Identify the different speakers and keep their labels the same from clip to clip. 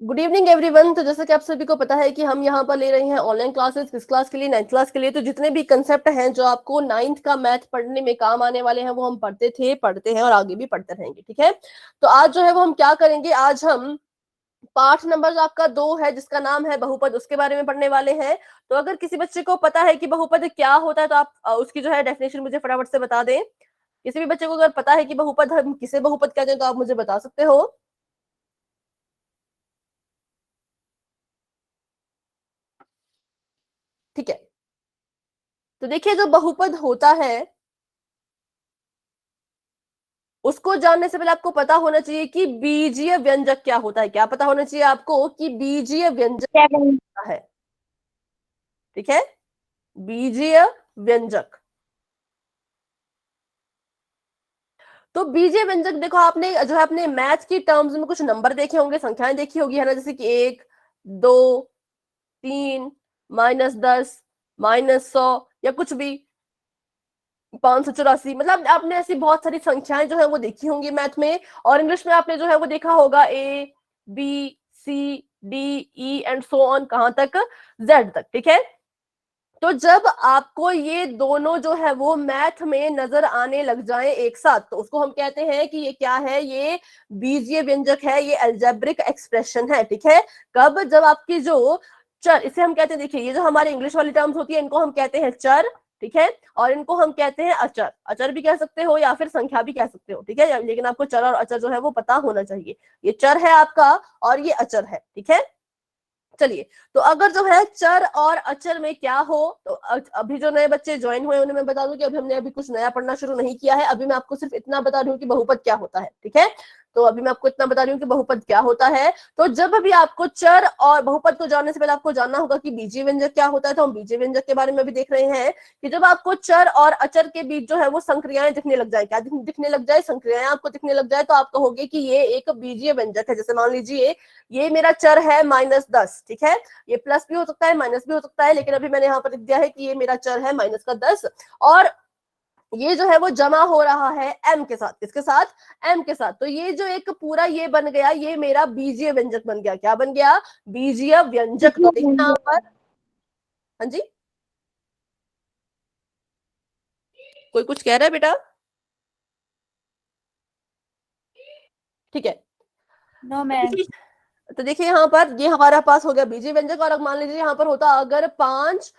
Speaker 1: Good evening everyone. तो जैसे कि आप सभी को पता है कि हम यहाँ पर ले रहे हैं ऑनलाइन क्लासेस किस क्लास के लिए, 9th क्लास के लिए। तो जितने भी कंसेप्ट हैं जो आपको 9th का मैथ पढ़ने में काम आने वाले हैं वो हम पढ़ते थे, पढ़ते हैं और आगे भी पढ़ते रहेंगे। ठीक है, तो आज जो है वो हम क्या करेंगे, आज हम पाठ नंबर जो आपका 2 है जिसका नाम है बहुपद, उसके बारे में पढ़ने वाले हैं। तो अगर किसी बच्चे को पता है कि बहुपद क्या होता है तो आप उसकी जो है डेफिनेशन मुझे फटाफट से बता दें। किसी भी बच्चे को अगर पता है कि बहुपद हम किसे बहुपद कहते हैं तो आप मुझे बता सकते हो। ठीक है, तो देखिए जो बहुपद होता है उसको जानने से पहले आपको पता होना चाहिए कि बीजीय व्यंजक क्या होता है। क्या पता होना चाहिए आपको कि बीजीय व्यंजक क्या है। ठीक है, बीजीय व्यंजक। तो बीजीय व्यंजक देखो, आपने जो है अपने मैथ की टर्म्स में कुछ नंबर देखे होंगे, संख्याएं देखी होगी, है ना, जैसे कि 1, 2, 3, -10, -100 या कुछ भी 584, मतलब आपने ऐसी बहुत सारी संख्याएं जो है वो देखी होंगी मैथ में। और इंग्लिश में आपने जो है वो देखा होगा A B C D E and so on, कहां तक, Z तक। ठीक है, तो जब आपको ये दोनों जो है वो मैथ में नजर आने लग जाए एक साथ तो उसको हम कहते हैं कि ये क्या है, ये बीजीय व्यंजक है, ये अलजेब्रिक एक्सप्रेशन है। ठीक है, कब, जब आपकी जो चर, इसे हम कहते हैं, देखिए ये जो हमारे इंग्लिश वाली टर्म्स होती है इनको हम कहते हैं चर। ठीक है, और इनको हम कहते हैं अचर। अचर भी कह सकते हो या फिर संख्या भी कह सकते हो। ठीक है, लेकिन आपको चर और अचर जो है वो पता होना चाहिए। ये चर है आपका और ये अचर है। ठीक है, चलिए, तो अगर जो है चर और अचर में क्या हो, तो अभी जो नए बच्चे ज्वाइन हुए उन्हें मैं बता दूं कि अभी हमने कुछ नया पढ़ना शुरू नहीं किया है। अभी मैं आपको सिर्फ इतना बता रही हूँ कि बहुपद क्या होता है। ठीक है, तो अभी मैं आपको इतना बता रही हूँ कि बहुपद क्या होता है। तो जब भी आपको चर और बहुपद को जानने से पहले आपको जानना होगा कि बीजीय व्यंजक क्या होता है। तो हम बीजीय व्यंजक के बारे में भी देख रहे हैं कि जब आपको चर और अचर के बीच जो है वो संक्रियाएं दिखने लग जाए, क्या दिखने लग जाए, संक्रियाएं आपको दिखने लग जाए, तो आप कहोगे कि ये एक बीजीय व्यंजक है। जैसे मान लीजिए ये मेरा चर है -10। ठीक है, ये प्लस भी हो सकता है, माइनस भी हो सकता है, लेकिन अभी मैंने यहाँ पर लिख दिया है कि ये मेरा चर है -10। और ये जो है वो जमा हो रहा है m के साथ, किसके साथ, m के साथ। तो ये जो एक पूरा ये बन गया, ये मेरा बीजीय व्यंजक बन गया। क्या बन गया, बीजीय व्यंजक। तो देखिए यहाँ पर, हाँ जी, कोई कुछ कह रहा है बेटा? ठीक है,
Speaker 2: नो मैम।
Speaker 1: तो देखिए यहाँ पर ये हमारा पास हो गया बीजीय व्यंजक। और मान लीजिए यहाँ पर होता अगर 5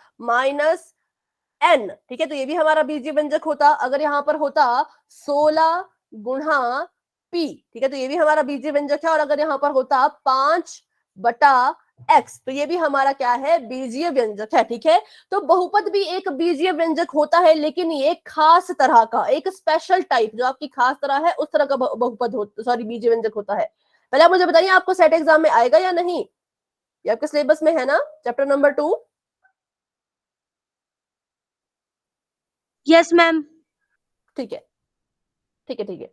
Speaker 1: -n, ठीक है, तो ये भी हमारा बीजीय व्यंजक होता। अगर यहाँ पर होता 16 गुणा p, ठीक है, तो ये भी हमारा बीजीय व्यंजक है। और अगर यहाँ पर होता 5/x, तो ये भी हमारा क्या है, बीजीय व्यंजक है। ठीक है, तो बहुपद भी एक बीजीय व्यंजक होता है, लेकिन ये खास तरह का, एक स्पेशल टाइप, जो आपकी खास तरह है उस तरह का बहुपद हो, सॉरी, बीजीय व्यंजक होता है। पहले आप मुझे बताइए आपको सेट एग्जाम में आएगा या नहीं, ये आपके सिलेबस में है ना, चैप्टर नंबर 2?
Speaker 2: Yes ma'am.
Speaker 1: ठीक है, ठीक है, ठीक है।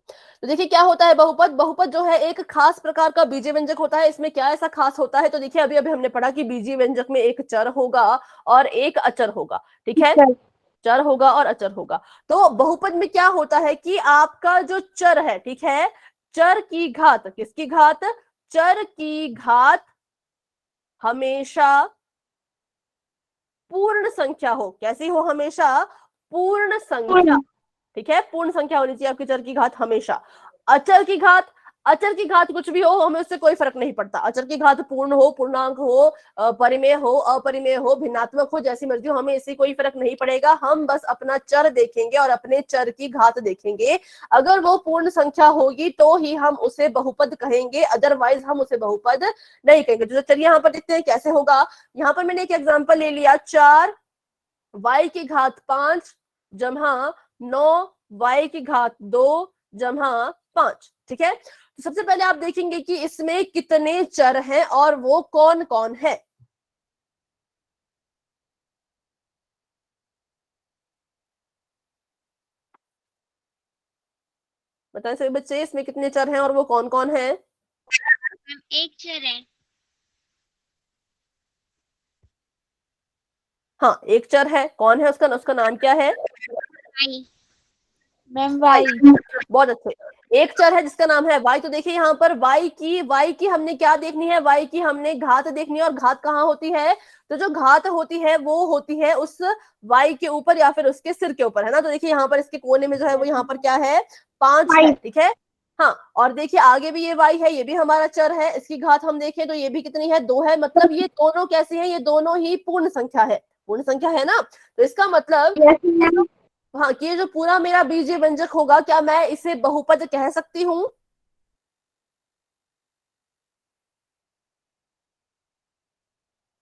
Speaker 1: तो देखिए क्या होता है बहुपद, बहुपद जो है एक खास प्रकार का बीजीय व्यंजक होता है। इसमें क्या ऐसा खास होता है, तो देखिए अभी अभी हमने पढ़ा कि बीजीय व्यंजक में एक चर होगा और एक अचर होगा। ठीक है, चर होगा और अचर होगा। तो बहुपद में क्या होता है कि आपका जो चर है, ठीक है, चर की घात, किसकी घात, चर की घात हमेशा पूर्ण संख्या हो। कैसी हो, हमेशा पूर्ण संख्या। ठीक है, पूर्ण संख्या होनी चाहिए आपकी चर की घात हमेशा। अचर की घात, अचर की घात कुछ भी हो, हमें उससे कोई फर्क नहीं पड़ता। अचर की घात पूर्ण हो, पूर्णांक हो, परिमेय हो, अपरिमेय हो, भिन्नात्मक हो, जैसी मर्जी हो, हमें इससे कोई फर्क नहीं पड़ेगा। हम बस अपना चर देखेंगे और अपने चर की घात देखेंगे। अगर वो पूर्ण संख्या होगी तो ही हम उसे बहुपद कहेंगे, अदरवाइज हम उसे बहुपद नहीं कहेंगे। तो चलिए यहाँ पर देखते हैं कैसे होगा। यहाँ पर मैंने एक एग्जाम्पल ले लिया, 4y की घात 5 जमा 9y की घात 2 जमा 5। ठीक है, तो सबसे पहले आप देखेंगे कि इसमें कितने चर हैं और वो कौन कौन है। बताएं सभी बच्चे, इसमें कितने चर हैं और वो कौन कौन है।
Speaker 3: मैम एक चर है।
Speaker 1: हाँ, एक चर है, कौन है, उसका उसका नाम क्या है,
Speaker 2: मैम
Speaker 1: वाई।
Speaker 2: वाई।
Speaker 1: बहुत अच्छे, एक चर है जिसका नाम है y। तो देखिए यहाँ पर y की हमने क्या देखनी है, y की हमने घात देखनी है। और घात कहाँ होती है, तो जो घात होती है वो होती है उस y के ऊपर या फिर उसके सिर के ऊपर, है ना। तो देखिए यहाँ पर इसके कोने में जो है वो यहाँ पर क्या है, 5 है, ठीक है। हाँ, और देखिए आगे भी ये y है, ये भी हमारा चर है, इसकी घात हम देखें तो ये भी कितनी है, 2 है। मतलब ये दोनों कैसी है, ये दोनों ही पूर्ण संख्या है, पूर्ण संख्या है ना। तो इसका मतलब हाँ, कि ये जो पूरा मेरा बीजीय व्यंजक होगा, क्या मैं इसे बहुपद कह सकती हूँ?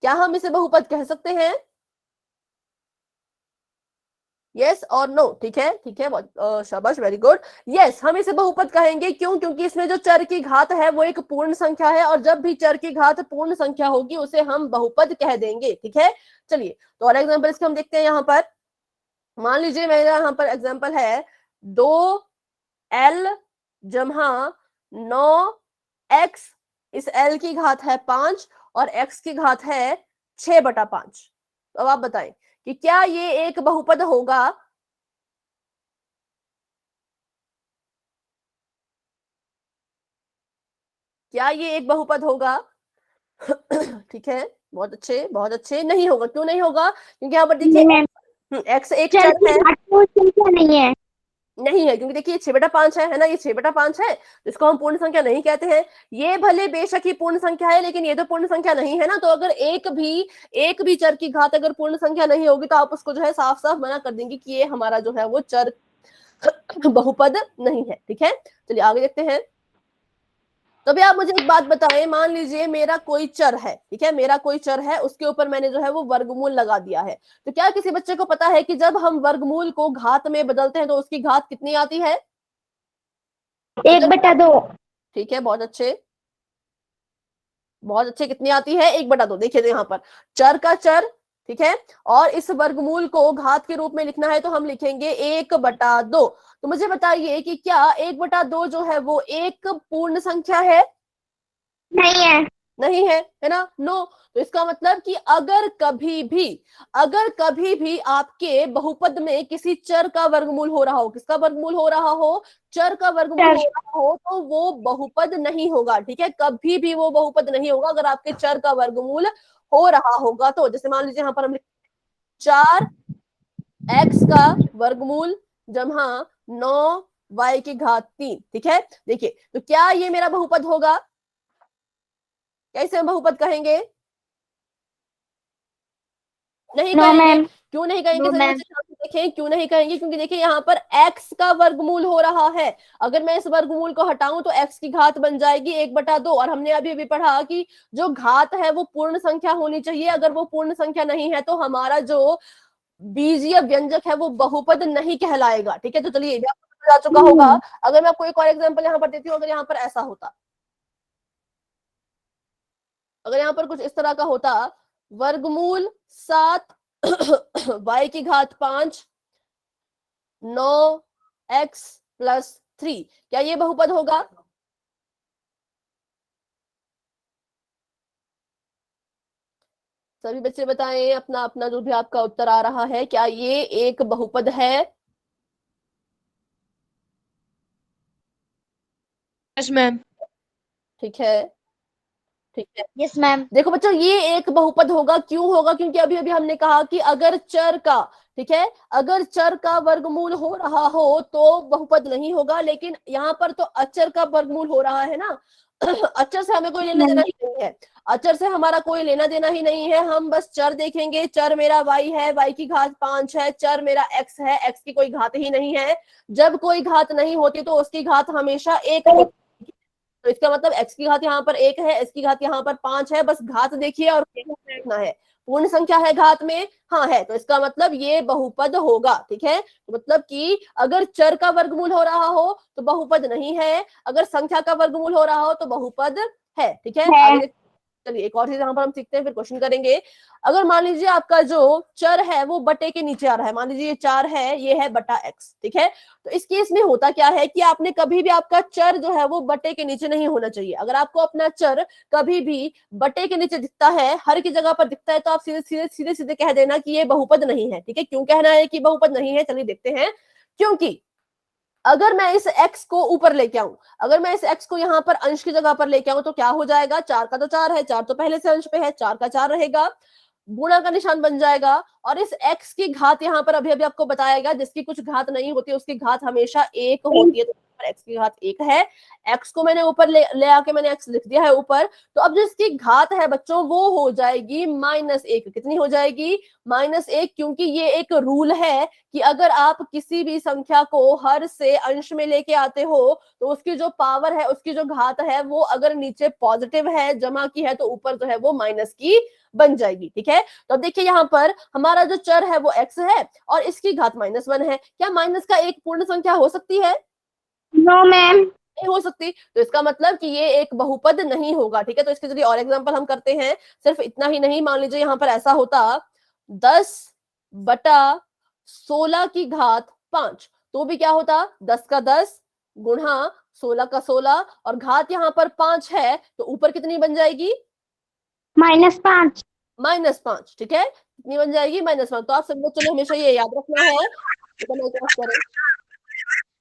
Speaker 1: क्या हम इसे बहुपद कह सकते हैं? यस और नो, ठीक है, ठीक है, शाबाश, वेरी गुड। यस, हम इसे बहुपद कहेंगे। क्यों? क्योंकि इसमें जो चर की घात है वो एक पूर्ण संख्या है, और जब भी चर की घात पूर्ण संख्या होगी उसे हम बहुपद कह देंगे, ठीक है। चलिए, तो और एग्जाम्पल इसके हम देखते हैं। यहाँ पर मान लीजिए मेरा यहाँ पर एग्जाम्पल है 2l जमा 9x, इस l की घात है 5 और x की घात है 6/5। तो अब आप बताएं कि क्या ये एक बहुपद होगा? क्या ये एक बहुपद होगा? ठीक है, बहुत अच्छे, बहुत अच्छे। नहीं होगा। क्यों नहीं होगा? क्योंकि यहाँ पर देखिए x एक
Speaker 2: चर
Speaker 1: चर है,
Speaker 2: की घात पूर्ण संख्या नहीं है।
Speaker 1: नहीं है, क्योंकि देखिए 6/5 है ना, ये 6/5 है, तो इसको हम पूर्ण संख्या नहीं कहते हैं। ये भले बेशक ही पूर्ण संख्या है, लेकिन ये तो पूर्ण संख्या नहीं है ना। तो अगर एक भी चर की घात अगर पूर्ण संख्या नहीं होगी तो आप उसको जो है साफ साफ मना कर देंगे कि ये हमारा जो है वो चर बहुपद नहीं है, ठीक है। चलिए आगे देखते हैं। तो अभी आप मुझे एक बात बताएं, मान लीजिए मेरा कोई चर है, ठीक है, मेरा कोई चर है, उसके ऊपर मैंने जो है वो वर्गमूल लगा दिया है। तो क्या किसी बच्चे को पता है कि जब हम वर्गमूल को घात में बदलते हैं तो उसकी घात कितनी आती है?
Speaker 2: 1/2।
Speaker 1: ठीक है, बहुत अच्छे, बहुत अच्छे। कितनी आती है? 1/2। देखिए यहाँ पर चर का चर, ठीक है, और इस वर्गमूल को घात के रूप में लिखना है तो हम लिखेंगे 1/2। तो मुझे बताइए कि क्या 1/2 जो है वो एक पूर्ण संख्या है?
Speaker 2: नहीं है।
Speaker 1: नहीं है ना, नो। तो इसका मतलब कि अगर कभी भी आपके बहुपद में किसी चर का वर्गमूल हो रहा हो, किसका वर्गमूल हो रहा हो, चर का वर्गमूल हो रहा हो, तो वो बहुपद नहीं होगा, ठीक है। कभी भी वो बहुपद नहीं होगा अगर आपके चर का वर्गमूल हो रहा होगा तो। जैसे मान लीजिए यहाँ पर हम 4x का वर्गमूल जमा 9y की घात 3, ठीक है। देखिए, तो क्या ये मेरा बहुपद होगा? कैसे हम बहुपद कहेंगे? नहीं
Speaker 2: नो
Speaker 1: कहेंगे।
Speaker 2: मैम।
Speaker 1: क्यों नहीं कहेंगे?
Speaker 2: नो
Speaker 1: सभी
Speaker 2: मैम।
Speaker 1: बच्चे ध्यान से देखें, क्यों नहीं कहेंगे? क्योंकि देखिए यहाँ पर x का वर्गमूल हो रहा है। अगर मैं इस वर्गमूल को हटाऊं तो x की घात बन जाएगी 1/2। और हमने अभी अभी पढ़ा कि जो घात है वो पूर्ण संख्या होनी चाहिए। अगर वो पूर्ण संख्या नहीं है तो हमारा जो बीजीय व्यंजक है वो बहुपद नहीं कहलाएगा, ठीक है। तो चलिए, ये आपको समझ आ चुका होगा। अगर मैं आपको एक और एग्जाम्पल यहाँ पर देती हूँ, अगर यहाँ पर ऐसा होता, अगर यहाँ पर कुछ इस तरह का होता, वर्गमूल 7 y की घात 5 9x+3, क्या ये बहुपद होगा? सभी बच्चे बताएं अपना अपना जो भी आपका उत्तर आ रहा है, क्या ये एक बहुपद है?
Speaker 4: Yes ma'am.
Speaker 1: ठीक है, ठीक है।
Speaker 2: Yes ma'am.
Speaker 1: देखो बच्चों, ये एक बहुपद होगा। क्यों होगा? क्योंकि अभी अभी हमने कहा कि अगर चर का, ठीक है, अगर चर का वर्गमूल हो रहा हो तो बहुपद नहीं होगा। लेकिन यहाँ पर तो अचर का वर्गमूल हो रहा है ना। अचर से हमें कोई लेना देना ही नहीं है, अचर से हमारा कोई लेना देना ही नहीं है। हम बस चर देखेंगे। चर मेरा y है, y की घात 5 है। चर मेरा x है, x की कोई घात ही नहीं है। जब कोई घात नहीं होती तो उसकी घात हमेशा 1 होती है। तो इसका मतलब x की घात यहाँ पर 1 है, s की घात यहाँ पर 5 है। बस घात देखिए और देखना है, पूर्ण संख्या है घात में, हाँ है, तो इसका मतलब ये बहुपद होगा, ठीक है। तो मतलब कि अगर चर का वर्गमूल हो रहा हो तो बहुपद नहीं है, अगर संख्या का वर्गमूल हो रहा हो तो बहुपद है, ठीक है। आगे चलिए, एक और चीज यहाँ पर हम सीखते हैं, फिर क्वेश्चन करेंगे। अगर मान लीजिए आपका जो चर है वो बटे के नीचे आ रहा है, मान लीजिए ये 4 है, ये है बटा x, ठीक है। तो इस केस में होता क्या है कि आपने कभी भी, आपका चर जो है वो बटे के नीचे नहीं होना चाहिए। अगर आपको अपना चर कभी भी बटे के नीचे दिखता है, हर की जगह पर दिखता है, तो आप सीधे सीधे सीधे सीधे कह देना कि ये बहुपद नहीं है, ठीक है। क्यों कहना है कि बहुपद नहीं है? चलिए देखते हैं। क्योंकि अगर मैं इस x को ऊपर लेके आऊं, अगर मैं इस x को यहाँ पर अंश की जगह पर लेके आऊं तो क्या हो जाएगा, 4 का तो 4 है, 4 तो पहले से अंश पे है, 4 का 4 रहेगा, गुणा का निशान बन जाएगा। और इस x की घात यहाँ पर अभी अभी आपको बताया गया, जिसकी कुछ घात नहीं होती उसकी घात हमेशा 1 होती है, तो x की घात 1 है। x को मैंने ऊपर ले आके मैंने x लिख दिया है ऊपर, तो अब जो इसकी घात है बच्चों वो हो जाएगी -1। कितनी हो जाएगी, -1, क्योंकि ये एक रूल है कि अगर आप किसी भी संख्या को हर से अंश में लेके आते हो तो उसकी जो पावर है, उसकी जो घात है, वो अगर नीचे पॉजिटिव है, जमा की है, तो ऊपर जो है वो माइनस की बन जाएगी। ठीक है, तो अब देखिए यहाँ पर हमारा जो चर है वो x है और इसकी घात -1 है। क्या माइनस का एक पूर्ण संख्या हो सकती है?
Speaker 2: No ma'am.
Speaker 1: नहीं हो सकती, तो इसका मतलब कि ये एक बहुपद नहीं होगा। ठीक है, तो इसके चलिए और एग्जांपल हम करते हैं। सिर्फ इतना ही नहीं, मान लीजिए यहाँ पर ऐसा होता 10/16 की घात 5, तो भी क्या होता, 10 का 10 गुणा 16 का 16, और घात यहाँ पर 5 है, तो ऊपर कितनी बन जाएगी,
Speaker 2: -5।
Speaker 1: -5। ठीक है, कितनी बन जाएगी, -5। तो आप सब लोग चलो हमेशा ये याद रखना है।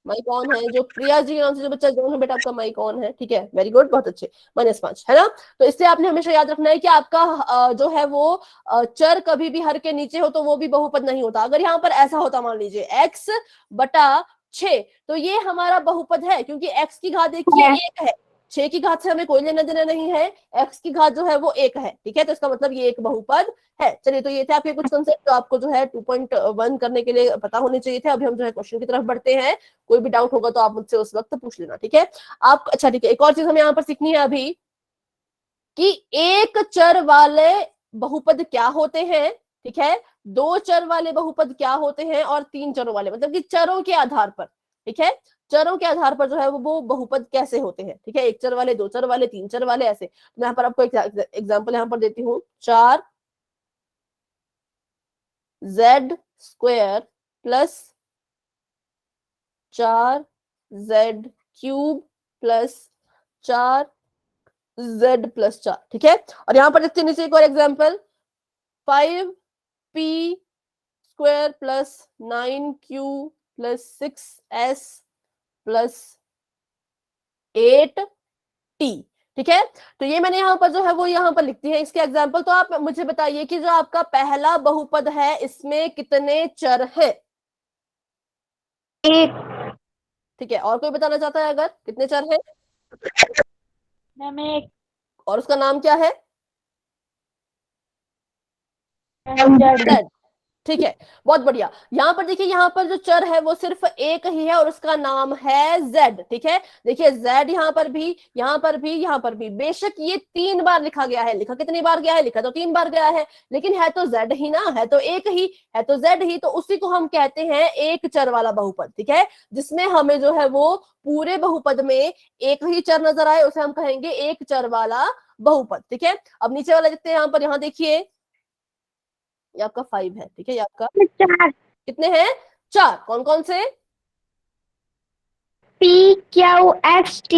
Speaker 1: माइक ऑन है, जो प्रिया जी के नाम से जो बच्चा जोन है, बेटा आपका माइक ऑन है। ठीक है, वेरी गुड, बहुत अच्छे, -5 है ना। तो इससे आपने हमेशा याद रखना है कि आपका जो है वो चर कभी भी हर के नीचे हो तो वो भी बहुपद नहीं होता। अगर यहाँ पर ऐसा होता, मान लीजिए x/6, तो ये हमारा बहुपद है, क्योंकि x की घात देखिए 1 है, 6 की घात से हमें कोई लेना देना नहीं है, x की घात जो है वो 1 है। ठीक है, तो इसका मतलब ये एक बहुपद है। चलिए, तो ये थे आपके कुछ कंसेप्ट जो आपको जो है 2.1 करने के लिए पता होने चाहिए थे। अभी हम जो है क्वेश्चन की तरफ बढ़ते हैं। कोई भी डाउट होगा तो आप मुझसे उस वक्त पूछ लेना। ठीक है, आप अच्छा ठीक है, एक और चीज हमें यहाँ पर सीखनी है अभी कि एक चर वाले बहुपद क्या होते हैं। ठीक है, 2 चर वाले बहुपद क्या होते हैं, और 3 चरों वाले, मतलब कि चरों के आधार पर। ठीक है, चरों के आधार पर जो है वो बहुपद कैसे होते हैं। ठीक है, 1 चर वाले, 2 चर वाले, 3 चर वाले, ऐसे। मैं यहाँ पर आपको एग्जाम्पल यहाँ पर देती हूँ। 4z² plus 4z³ plus 4z+4। ठीक है, और यहां पर देखते हैं नीचे एक और example, 5p² plus 9q plus 6s plus 8t। ठीक है, तो ये मैंने यहाँ पर जो है वो यहाँ पर लिखती है इसके एग्जाम्पल। तो आप मुझे बताइए कि जो आपका पहला बहुपद है इसमें कितने चर हैं?
Speaker 2: 1।
Speaker 1: ठीक है, और कोई बताना चाहता है अगर कितने चर हैं?
Speaker 2: मैम 1।
Speaker 1: और उसका नाम क्या है?
Speaker 2: Z।
Speaker 1: ठीक है, बहुत बढ़िया। यहाँ पर देखिए, यहाँ पर जो चर है वो सिर्फ एक ही है और उसका नाम है z। ठीक है, देखिए z यहाँ पर भी, यहाँ पर भी, यहाँ पर भी। बेशक ये 3 बार लिखा गया है, लिखा कितनी बार गया है, लिखा तो 3 बार गया है, लेकिन है तो z ही ना, है तो एक ही, है तो z ही, तो उसी को हम कहते हैं एक चर वाला बहुपद। ठीक है, जिसमें हमें जो है वो पूरे बहुपद में एक ही चर नजर आए उसे हम कहेंगे एक चर वाला बहुपद। ठीक है, अब नीचे वाला देखते हैं। यहाँ पर, यहाँ देखिए, ये आपका 5 है। ठीक है, ये आपका
Speaker 2: 4।
Speaker 1: कितने हैं, 4। कौन कौन से?
Speaker 2: PQST।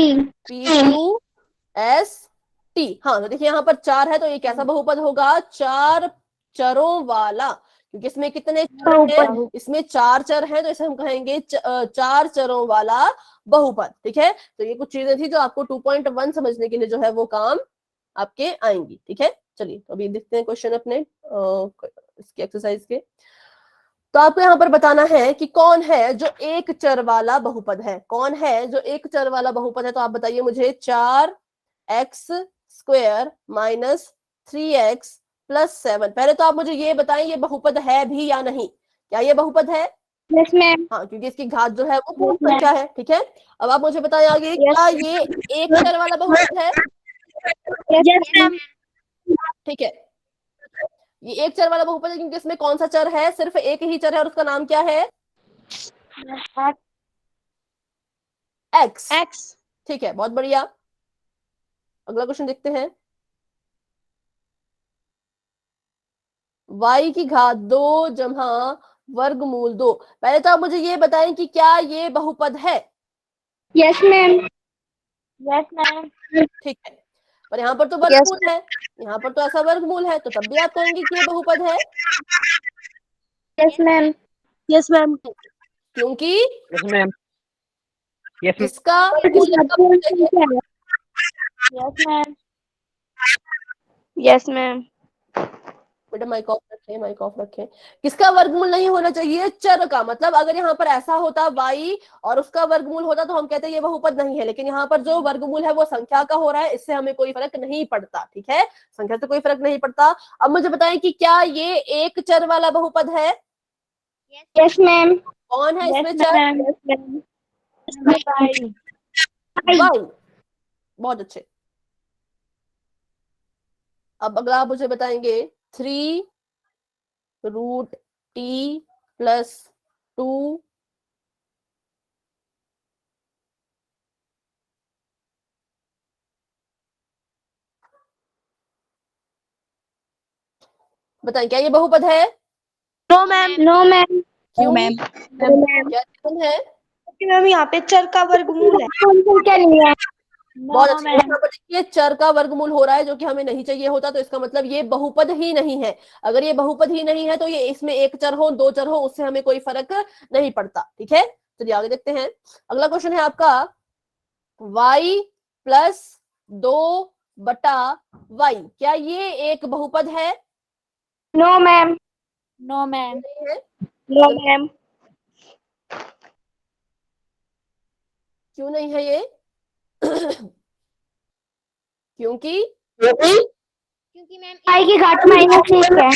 Speaker 1: PQST। हाँ, तो देखिए यहाँ पर 4 है, तो ये कैसा बहुपद होगा, 4 चरों वाला, क्योंकि इसमें कितने चर हैं, इसमें 4 चर हैं, तो इसे हम कहेंगे 4 चरों वाला बहुपद। ठीक है, तो ये कुछ चीजें थी जो आपको 2.1 समझने के लिए जो है वो काम आपके आएंगी। ठीक है, चलिए, तो अभी देखते हैं क्वेश्चन अपने इसके एक्सरसाइज के। तो आपको यहाँ पर बताना है कि कौन है जो एक चर वाला बहुपद है, कौन है जो एक चर वाला बहुपद है। तो आप बताइए मुझे, 4x² माइनस 3x प्लस 7। पहले तो आप मुझे ये बताएं, ये बहुपद है भी या नहीं, क्या ये बहुपद है?
Speaker 2: Yes ma'am.
Speaker 1: हाँ, क्योंकि इसकी घात जो है वो पूर्ण संख्या है। ठीक है, अब आप मुझे बताएं आगे, क्या ये एक चर वाला बहुपद है?
Speaker 2: Yes ma'am.
Speaker 1: ठीक है, ये एक चर वाला बहुपद है क्योंकि इसमें कौन सा चर है, सिर्फ एक ही चर है और उसका नाम क्या है, x। ठीक है, बहुत बढ़िया। अगला क्वेश्चन देखते हैं। y की घात 2 जमा वर्गमूल 2। पहले तो आप मुझे ये बताएं कि क्या ये बहुपद है?
Speaker 2: Yes ma'am. Yes ma'am.
Speaker 1: ठीक है, पर यहाँ पर तो वर्गमूल है, यहाँ पर तो ऐसा वर्गमूल है, तो तब भी आप कहेंगे कि ये बहुपद है?
Speaker 2: Yes ma'am. Yes ma'am.
Speaker 1: क्योंकि
Speaker 4: यस मैम। Yes,
Speaker 1: किसका मूलक का पता चलिए?
Speaker 2: Yes ma'am. Yes ma'am.
Speaker 1: बेटा माइक ऑफ रखें, माइक ऑफ रखें। किसका वर्गमूल नहीं होना चाहिए? चर का। मतलब अगर यहाँ पर ऐसा होता y और उसका वर्गमूल होता तो हम कहते हैं ये बहुपद नहीं है, लेकिन यहाँ पर जो वर्गमूल है वो संख्या का हो रहा है, इससे हमें कोई फर्क नहीं पड़ता। ठीक है, संख्या से कोई फर्क नहीं पड़ता। अब मुझे बताएं कि क्या ये एक चर वाला बहुपद है?
Speaker 2: Yes ma'am.
Speaker 1: कौन है इसमें
Speaker 2: यस
Speaker 1: चर?
Speaker 2: मैम। Yes ma'am.
Speaker 1: y। बहुत अच्छे। अब अगला आप मुझे बताएंगे 3√t+2 बताएं क्या ये बहुपद है?
Speaker 2: No ma'am. No ma'am.
Speaker 1: क्यों?
Speaker 2: मैम।
Speaker 1: क्या रीजन है?
Speaker 2: मैम यहाँ पे चर का वर्गमूल है। क्या नहीं है?
Speaker 1: बहुत अच्छे। यहाँ पर देखिए चर का वर्गमूल हो रहा है, जो कि हमें नहीं चाहिए होता, तो इसका मतलब ये बहुपद ही नहीं है। अगर ये बहुपद ही नहीं है तो ये इसमें एक चर हो दो चर हो उससे हमें कोई फर्क नहीं पड़ता। ठीक है, चलिए आगे देखते हैं। अगला क्वेश्चन है आपका y+2/y। क्या ये एक बहुपद है?
Speaker 2: No ma'am. No ma'am.
Speaker 1: नहीं है।
Speaker 2: No ma'am.
Speaker 1: क्यों नहीं है ये? क्योंकि
Speaker 3: क्योंकि मैम
Speaker 2: आई की घात -1 है।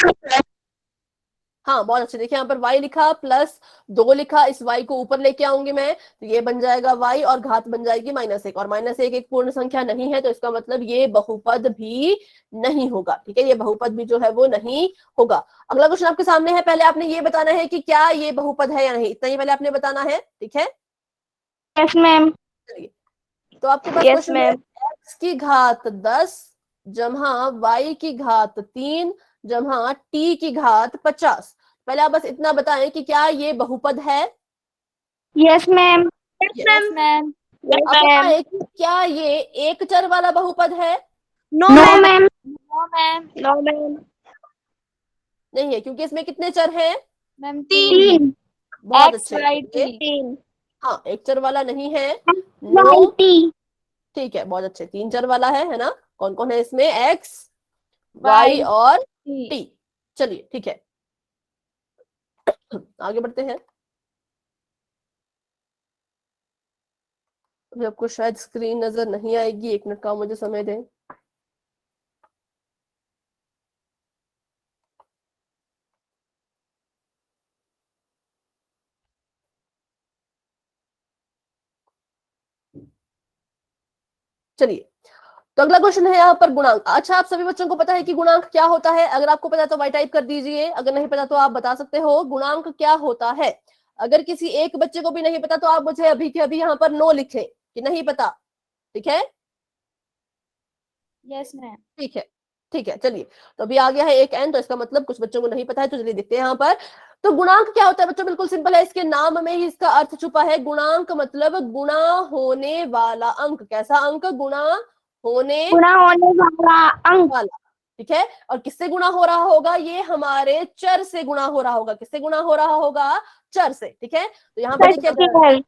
Speaker 1: हाँ बहुत अच्छे। देखिए यहाँ पर y लिखा +2 लिखा, इस y को ऊपर लेके आऊंगी मैं तो ये बन जाएगा y और घात बन जाएगी -1, और -1 एक पूर्ण संख्या नहीं है, तो इसका मतलब ये बहुपद भी नहीं होगा। ठीक है, ये बहुपद भी जो है वो नहीं होगा। अगला क्वेश्चन आपके सामने है। पहले आपने ये बताना है कि क्या ये बहुपद है या नहीं, इतना ही पहले आपने बताना है। ठीक है,
Speaker 2: यस मैम।
Speaker 1: चलिए तो आपके पास
Speaker 2: यस
Speaker 1: क्वेश्चन है
Speaker 2: मैम।
Speaker 1: x की घात 10 जमा y की घात 3 जमा t की घात 50। पहले आप बस इतना बताएं कि क्या ये बहुपद है?
Speaker 2: Yes ma'am.
Speaker 1: Yes.
Speaker 2: मैम।
Speaker 1: अब बताएं कि क्या ये एक चर वाला बहुपद है?
Speaker 2: No ma'am. No ma'am. No ma'am.
Speaker 1: नहीं है, क्योंकि इसमें कितने चर हैं?
Speaker 2: मैम 3।
Speaker 1: बहुत अच्छे। ये
Speaker 2: 3।
Speaker 1: हाँ एक चर वाला नहीं है। No,
Speaker 2: T.
Speaker 1: ठीक है, बहुत अच्छे। 3 चर वाला है ना? कौन कौन है इसमें? x y और t। चलिए ठीक है, आगे बढ़ते हैं। अभी आपको शायद स्क्रीन नजर नहीं आएगी, 1 मिनट का मुझे समय दें। चलिए तो अगला क्वेश्चन है यहाँ पर गुणांक। अच्छा, आप सभी बच्चों को पता है कि गुणांक क्या होता है? अगर आपको पता है तो वाई टाइप कर दीजिए, अगर नहीं पता तो आप बता सकते हो गुणांक क्या होता है। अगर किसी एक बच्चे को भी नहीं पता तो आप मुझे अभी के अभी यहाँ पर नो लिखें कि नहीं पता। ठीक है,
Speaker 2: यस मैम।
Speaker 1: ठीक है, ठीक है। चलिए तो अभी आ गया है एक एन, तो इसका मतलब कुछ बच्चों को नहीं पता है, तो चलिए देखते हैं यहाँ पर। तो गुणांक क्या होता है बच्चों? बिल्कुल सिंपल है, इसके नाम में ही इसका अर्थ छुपा है। गुणांक मतलब गुणा होने वाला अंक। कैसा अंक? गुणा होने
Speaker 2: गुणा होने वाला अंक।
Speaker 1: वाला। ठीक है, और किससे गुणा हो रहा होगा? ये हमारे चर से गुणा हो रहा होगा। किससे गुणा हो रहा होगा? चर से। ठीक है, तो यहाँ पर देखिए,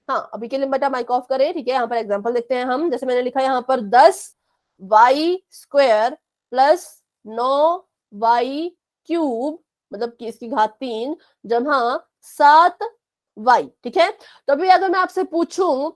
Speaker 1: हाँ अभी के लिए बेटा माइक ऑफ करें। ठीक है, यहाँ पर एग्जांपल देखते हैं हम। जैसे मैंने लिखा यहाँ पर 10y² प्लस 9y³ मतलब कि इसकी घात 3 जमा 7y। ठीक है, तो अभी अगर मैं आपसे पूछूं,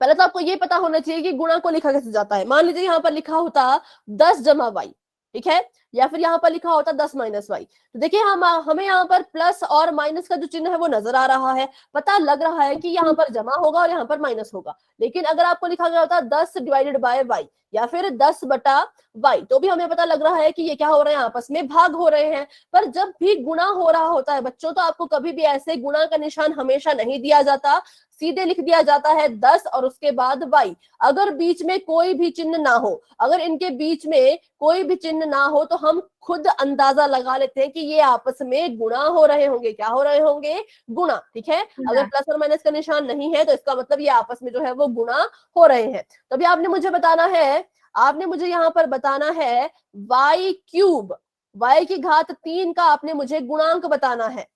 Speaker 1: पहले तो आपको ये पता होना चाहिए कि गुणा को लिखा कैसे जाता है। मान लीजिए यहाँ पर लिखा होता 10 जमा वाई, ठीक है, या फिर यहाँ पर लिखा होता 10 माइनस वाई। तो देखिए हमें यहाँ पर प्लस और माइनस का जो चिन्ह है वो नजर आ रहा है, पता लग रहा है कि यहाँ पर जमा होगा और यहाँ पर माइनस होगा। लेकिन अगर आपको लिखा गया होता 10 डिवाइडेड बाय वाई या फिर 10 बटा वाई, तो भी हमें पता लग रहा है कि ये क्या हो रहा है, आपस में भाग हो रहे हैं। पर जब भी गुणा हो रहा होता है बच्चों, तो आपको कभी भी ऐसे गुणा का निशान हमेशा नहीं दिया जाता, सीधे लिख दिया जाता है 10 और उसके बाद वाई। अगर बीच में कोई भी चिन्ह ना हो, अगर इनके बीच में कोई भी चिन्ह ना हो, तो हम खुद अंदाजा लगा लेते हैं कि ये आपस में गुणा हो रहे होंगे। क्या हो रहे होंगे? गुणा। ठीक है, अगर प्लस और माइनस का निशान नहीं है तो इसका मतलब ये आपस में जो है वो गुणा हो रहे हैं। तभी आपने मुझे बताना है, आपने मुझे यहाँ पर बताना है y³ y की घात 3 का आपने मुझे गुणांक बताना है।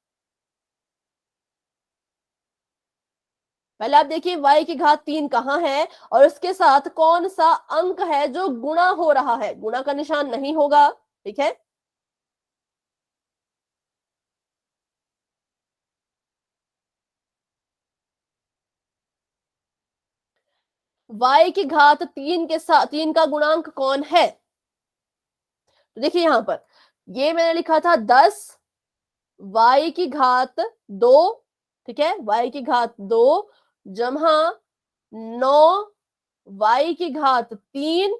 Speaker 1: पहले आप देखिए y की घात 3 कहाँ है और उसके साथ कौन सा अंक है जो गुणा हो रहा है, गुणा का निशान नहीं होगा, ठीक है। y की घात 3 के साथ 3 का गुणांक कौन है, तो देखिए यहां पर ये मैंने लिखा था 10 y की घात 2, ठीक है, y की घात 2 जमा 9 y की घात 3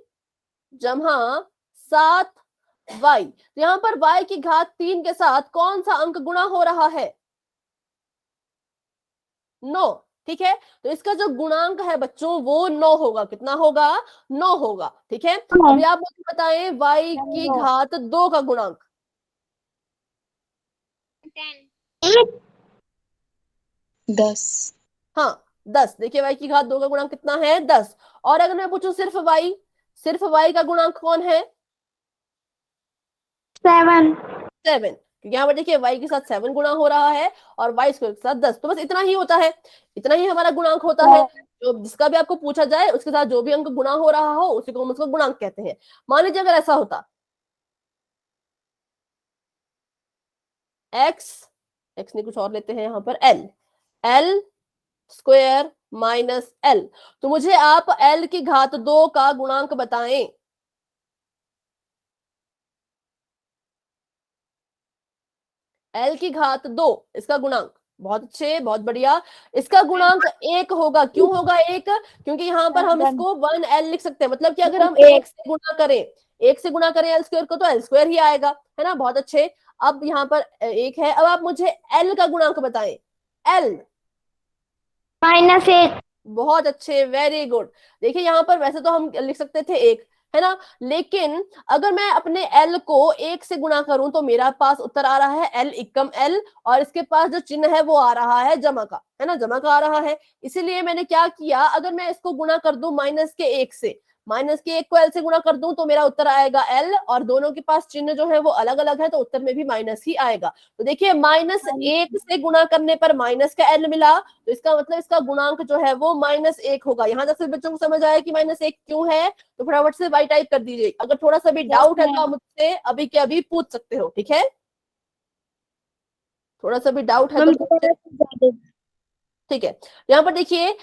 Speaker 1: जमा 7 y। तो यहां पर y की घात 3 के साथ कौन सा अंक गुणा हो रहा है, 9, ठीक है। तो इसका जो गुणांक है बच्चों वो 9 होगा, कितना होगा, 9 होगा, ठीक है। अभी आप मुझे बताएं y की घात 2 का गुणांक,
Speaker 3: 10
Speaker 2: 10।
Speaker 1: हाँ 10। देखिए y की घात 2 का गुणांक कितना है, 10। और अगर मैं पूछूं सिर्फ y का गुणांक कौन है,
Speaker 2: 7।
Speaker 1: 7, क्योंकि यहाँ पर देखिए y के साथ 7 गुणा हो रहा है और y स्क्वायर के साथ 10, तो बस इतना ही होता है, इतना ही हमारा गुणांक होता है। जो जिसका भी आपको पूछा जाए उसके साथ जो भी अंक गुणा हो रहा हो उसी को हम उसका गुणांक कहते हैं। मान लीजिए अगर ऐसा होता x, x नहीं कुछ और लेते हैं यहाँ पर l स्क्वायर माइनस l, तो मुझे आप l की घात 2 का गुणांक बताएं। l की घात 2 इसका गुणांक, बहुत अच्छे बहुत बढ़िया, इसका गुणांक 1 होगा। क्यों होगा 1, क्योंकि यहाँ पर हम इसको 1l लिख सकते हैं, मतलब कि अगर हम 1 से गुणा करें, 1 से गुणा करें l स्क्वायर को तो l स्क्वायर ही आएगा, है ना, बहुत अच्छे। अब यहाँ पर 1 है, अब आप मुझे l का गुणांक बताएं, l
Speaker 2: -1।
Speaker 1: बहुत अच्छे, वेरी गुड। देखिए यहाँ पर वैसे तो हम लिख सकते थे 1, है ना, लेकिन अगर मैं अपने l को 1 से गुणा करूं तो मेरा पास उत्तर आ रहा है l एकम l, और इसके पास जो चिन्ह है वो आ रहा है जमा का, है ना, जमा का आ रहा है। इसीलिए मैंने क्या किया, अगर मैं इसको गुणा कर दूं -1 से, -1 को l से गुणा कर दूं तो मेरा उत्तर आएगा l, और दोनों के पास चिन्ह जो है वो अलग अलग है तो उत्तर में भी माइनस ही आएगा। तो देखिए -1 से गुणा करने पर माइनस का l मिला, तो इसका मतलब इसका गुणांक जो है वो -1 होगा। यहां तक से बच्चों को समझ आया कि -1 क्यों है, तो फटाफट से y टाइप कर दीजिए। अगर थोड़ा सा भी डाउट है तो आप मुझसे अभी के अभी पूछ सकते हो, ठीक है, थोड़ा सा भी डाउट है तो ठीक है। यहाँ पर देखिए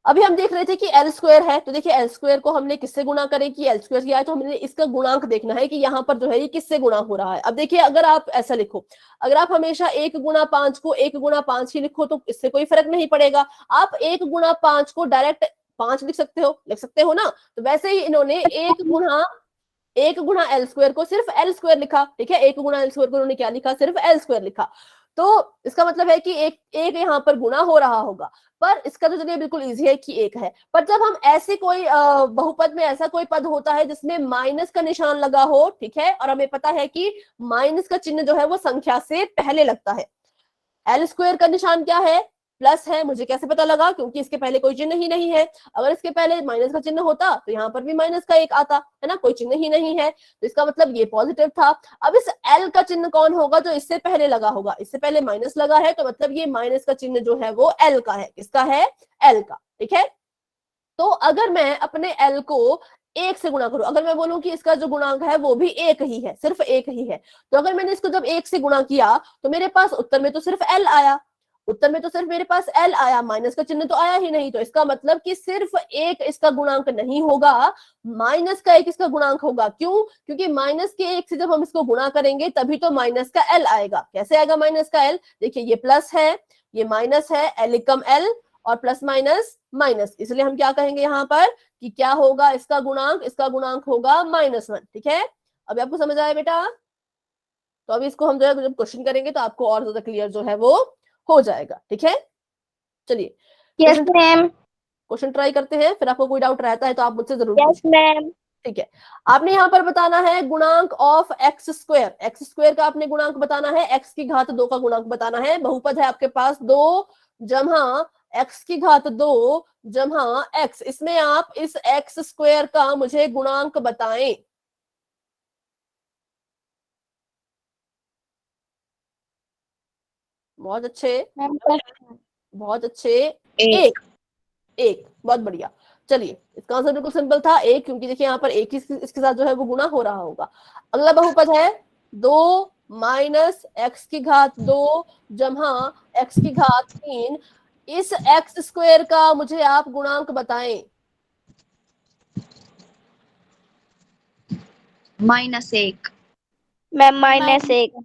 Speaker 1: अभी हम देख रहे थे कि एल स्क्वायर है, तो देखिए एल स्क्वायर को हमने किससे गुणा करें कि एल स्क्वायर किया है, तो हमने इसका गुणांक देखना है कि यहाँ पर जो है ये किससे गुणा हो रहा है। अब देखिए अगर आप ऐसा लिखो, अगर आप हमेशा 1 गुणा 5 को 1 गुणा 5 ही लिखो तो इससे कोई फर्क नहीं पड़ेगा। आप 1 गुणा 5 को डायरेक्ट 5 लिख सकते हो ना, तो वैसे ही इन्होंने 1 गुणा एल स्क्वायर को सिर्फ एल स्क्वायर लिखा, ठीक है, 1 गुणा एल स्क्वायर को उन्होंने क्या लिखा, सिर्फ एल स्क्वायर लिखा। तो इसका मतलब है कि एक एक यहाँ पर गुणा हो रहा होगा, पर इसका तो चलिए बिल्कुल इजी है कि 1 है। पर जब हम ऐसे कोई बहुपद में ऐसा कोई पद होता है जिसमें माइनस का निशान लगा हो, ठीक है, और हमें पता है कि माइनस का चिन्ह जो है वो संख्या से पहले लगता है। एल स्क्वायर का निशान क्या है, प्लस है, मुझे कैसे पता लगा, क्योंकि इसके पहले कोई चिन्ह ही नहीं है। अगर इसके पहले माइनस का चिन्ह होता तो यहाँ पर भी माइनस का 1 आता, है ना, कोई चिन्ह ही नहीं है, तो इसका मतलब ये पॉजिटिव था। अब इस एल का चिन्ह कौन होगा, जो इससे पहले लगा होगा, इससे पहले माइनस लगा है तो मतलब ये माइनस का चिन्ह जो है वो एल का है, किसका है, एल का, ठीक है। तो अगर मैं अपने एल को 1 से गुणा करूं, अगर मैं बोलूं कि इसका जो गुणांक है वो भी 1 ही है, सिर्फ 1 ही है, तो अगर मैंने इसको जब 1 से गुणा किया तो मेरे पास उत्तर में तो सिर्फ एल आया, उत्तर में तो सिर्फ मेरे पास एल आया, माइनस का चिन्ह तो आया ही नहीं। तो इसका मतलब कि सिर्फ 1 इसका गुणांक नहीं होगा, -1 इसका गुणांक होगा। क्यों, क्योंकि -1 से जब हम इसको गुणा करेंगे तभी तो माइनस का एल आएगा। कैसे आएगा माइनस का एल, देखिए ये प्लस है, ये माइनस है, एल एकम एल, और प्लस माइनस माइनस, इसलिए हम क्या कहेंगे यहाँ पर कि क्या होगा इसका गुणांक, इसका गुणांक होगा -1, ठीक है। अभी आपको समझ आया बेटा, तो अभी इसको हम जो है जब क्वेश्चन करेंगे तो आपको और ज्यादा क्लियर जो है वो हो जाएगा, ठीक है। चलिए
Speaker 2: यस मैम।
Speaker 1: क्वेश्चन ट्राई करते हैं, फिर आपको कोई डाउट रहता है तो आप मुझसे जरूर
Speaker 2: यस
Speaker 1: पूछिए,
Speaker 2: मैम।
Speaker 1: ठीक है। आपने यहाँ पर बताना है गुणांक ऑफ एक्स स्क्वायर का आपने गुणांक बताना है, एक्स की घात 2 का गुणांक बताना है। बहुपद है आपके पास 2 जमा एक्स की घात 2 जमा एक्स, इसमें आप इस एक्स स्क्वायर का मुझे गुणांक बताएं। बहुत अच्छे,
Speaker 2: मैम
Speaker 1: बहुत अच्छे। एक। एक, बहुत बढ़िया। चलिए, इसका आंसर बिल्कुल सिंपल था, एक, क्योंकि देखिए यहाँ पर एक ही इसके साथ जो है वो गुणा हो रहा होगा। अगला बहुपद है 2 माइनस एक्स की घात 2 जमा एक्स की घात 3। इस एक्स स्क्वायर का मुझे आप गुणांक बताएं।
Speaker 2: -1। मैम -1।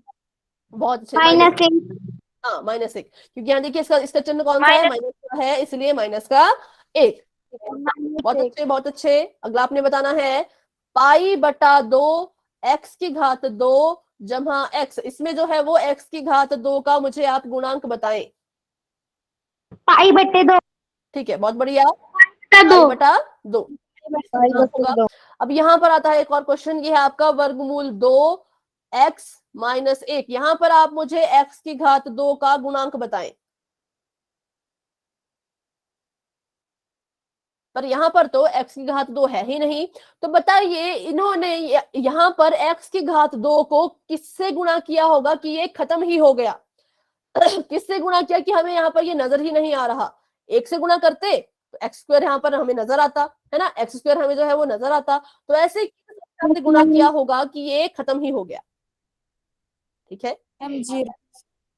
Speaker 1: बहुत अच्छे,
Speaker 2: -1।
Speaker 1: हाँ -1, क्योंकि यहाँ देखिए इसका इसका चिन्ह कौन सा है, माइनस का है, इसलिए माइनस का 1। बहुत अच्छे, बहुत अच्छे। अगला आपने बताना है पाई बटा 2 एक्स की घात 2 जमा एक्स, इसमें जो है वो एक्स की घात 2 का मुझे आप गुणांक बताएं।
Speaker 2: π/2।
Speaker 1: ठीक है, बहुत बढ़िया। पाई बटा 2 होगा। अब यहाँ पर आता है एक और क्वेश्चन, ये है आपका वर्गमूल 2 एक्स माइनस 1। यहाँ पर आप मुझे एक्स की घात 2 का गुणांक बताएं। पर यहाँ पर तो x की घात 2 है ही नहीं, तो बताइए इन्होंने यहाँ पर x की घात 2 को किससे गुणा किया होगा कि ये खत्म ही हो गया। किससे गुणा किया कि हमें यहाँ पर ये नजर ही नहीं आ रहा। एक से गुणा करते तो एक्स स्क्वायर यहाँ पर हमें नजर आता है ना, एक्स स्क्वायर हमें जो है वो नजर आता, तो ऐसे किससे गुणा किया होगा कि ये खत्म ही हो गया। ठीक है,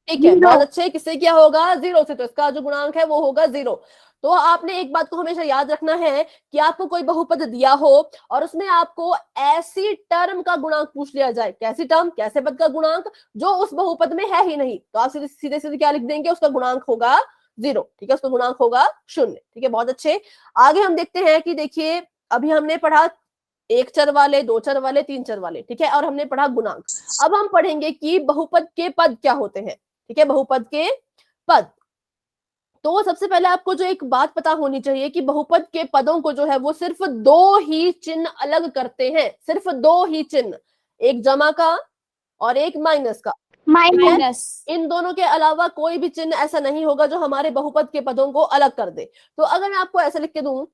Speaker 1: ठीक है, बहुत अच्छे। किससे किया होगा, 0 से, तो इसका जो गुणांक है वो होगा 0। तो आपने एक बात को हमेशा याद रखना है कि आपको कोई बहुपद दिया हो और उसमें आपको ऐसी टर्म का गुणांक पूछ लिया जाए, कैसी टर्म, कैसे पद का गुणांक जो उस बहुपद में है ही नहीं, तो आप सीधे सीधे सीधे क्या लिख देंगे, उसका गुणांक होगा 0। ठीक है, उसका गुणांक होगा 0। ठीक है, बहुत अच्छे। आगे हम देखते हैं कि देखिए अभी हमने पढ़ा एक चर वाले, दो चर वाले, तीन चर वाले, ठीक है, और हमने पढ़ा गुणांक। अब हम पढ़ेंगे कि बहुपद के पद क्या होते हैं। ठीक है, बहुपद के पद। तो सबसे पहले आपको जो एक बात पता होनी चाहिए कि बहुपद के पदों को जो है वो सिर्फ 2 ही चिन्ह अलग करते हैं, सिर्फ 2 ही चिन्ह, एक जमा का और एक माइनस का।
Speaker 2: माइनस।
Speaker 1: इन दोनों के अलावा कोई भी चिन्ह ऐसा नहीं होगा जो हमारे बहुपद के पदों को अलग कर दे। तो अगर मैं आपको ऐसे लिख के दूं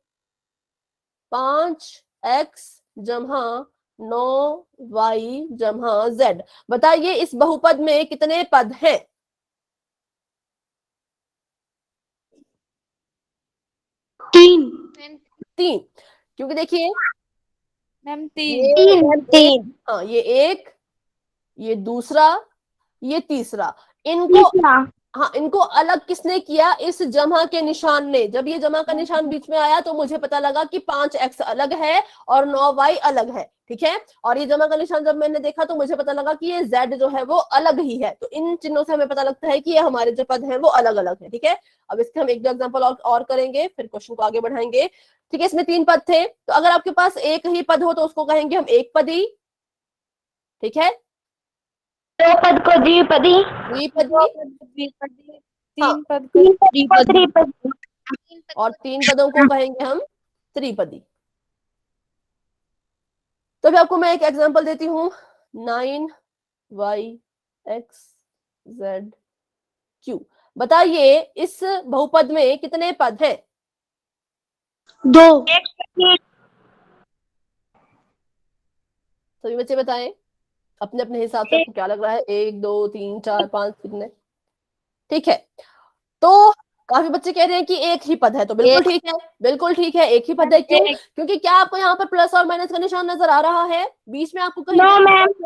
Speaker 1: 5x जमा 9y जमा z, बताइए इस बहुपद में कितने पद हैं। 3। क्योंकि देखिए
Speaker 2: मैम
Speaker 1: ये
Speaker 2: 3।
Speaker 1: हाँ, ये एक, ये दूसरा, ये तीसरा, इनको हाँ, इनको अलग किसने किया, इस जमा के निशान ने। जब ये जमा का निशान बीच में आया तो मुझे पता लगा कि 5x अलग है और 9y अलग है। ठीक है, और ये जमा का निशान जब मैंने देखा तो मुझे पता लगा कि ये z जो है वो अलग ही है। तो इन चिन्हों से हमें पता लगता है कि ये हमारे जो पद हैं वो अलग अलग है। ठीक है, अब इसके हम एक दो एग्जाम्पल और करेंगे, फिर क्वेश्चन को आगे बढ़ाएंगे। ठीक है, इसमें 3 पद थे, तो अगर आपके पास एक ही पद हो तो उसको कहेंगे हम एक पदी। ठीक है,
Speaker 2: 2 पद को द्विपदी।
Speaker 1: द्विपदी, हाँ,
Speaker 2: 3 पद को त्रिपदी।
Speaker 1: और 3 पदों को कहेंगे हम त्रिपदी। तो अभी आपको मैं एक एग्जांपल देती हूँ, 9y(x,z,q), बताइए इस बहुपद में कितने पद हैं।
Speaker 2: 2।
Speaker 1: सभी बच्चे बताएं अपने अपने हिसाब से आपको क्या लग रहा है, 1 2 3 4 5 कितने। ठीक है, तो काफी बच्चे कह रहे हैं कि एक ही पद है, तो बिल्कुल ठीक है, बिल्कुल ठीक है, एक ही पद है। क्यों, क्योंकि क्या आपको यहाँ पर प्लस और माइनस का निशान नजर आ रहा है, बीच में आपको कहीं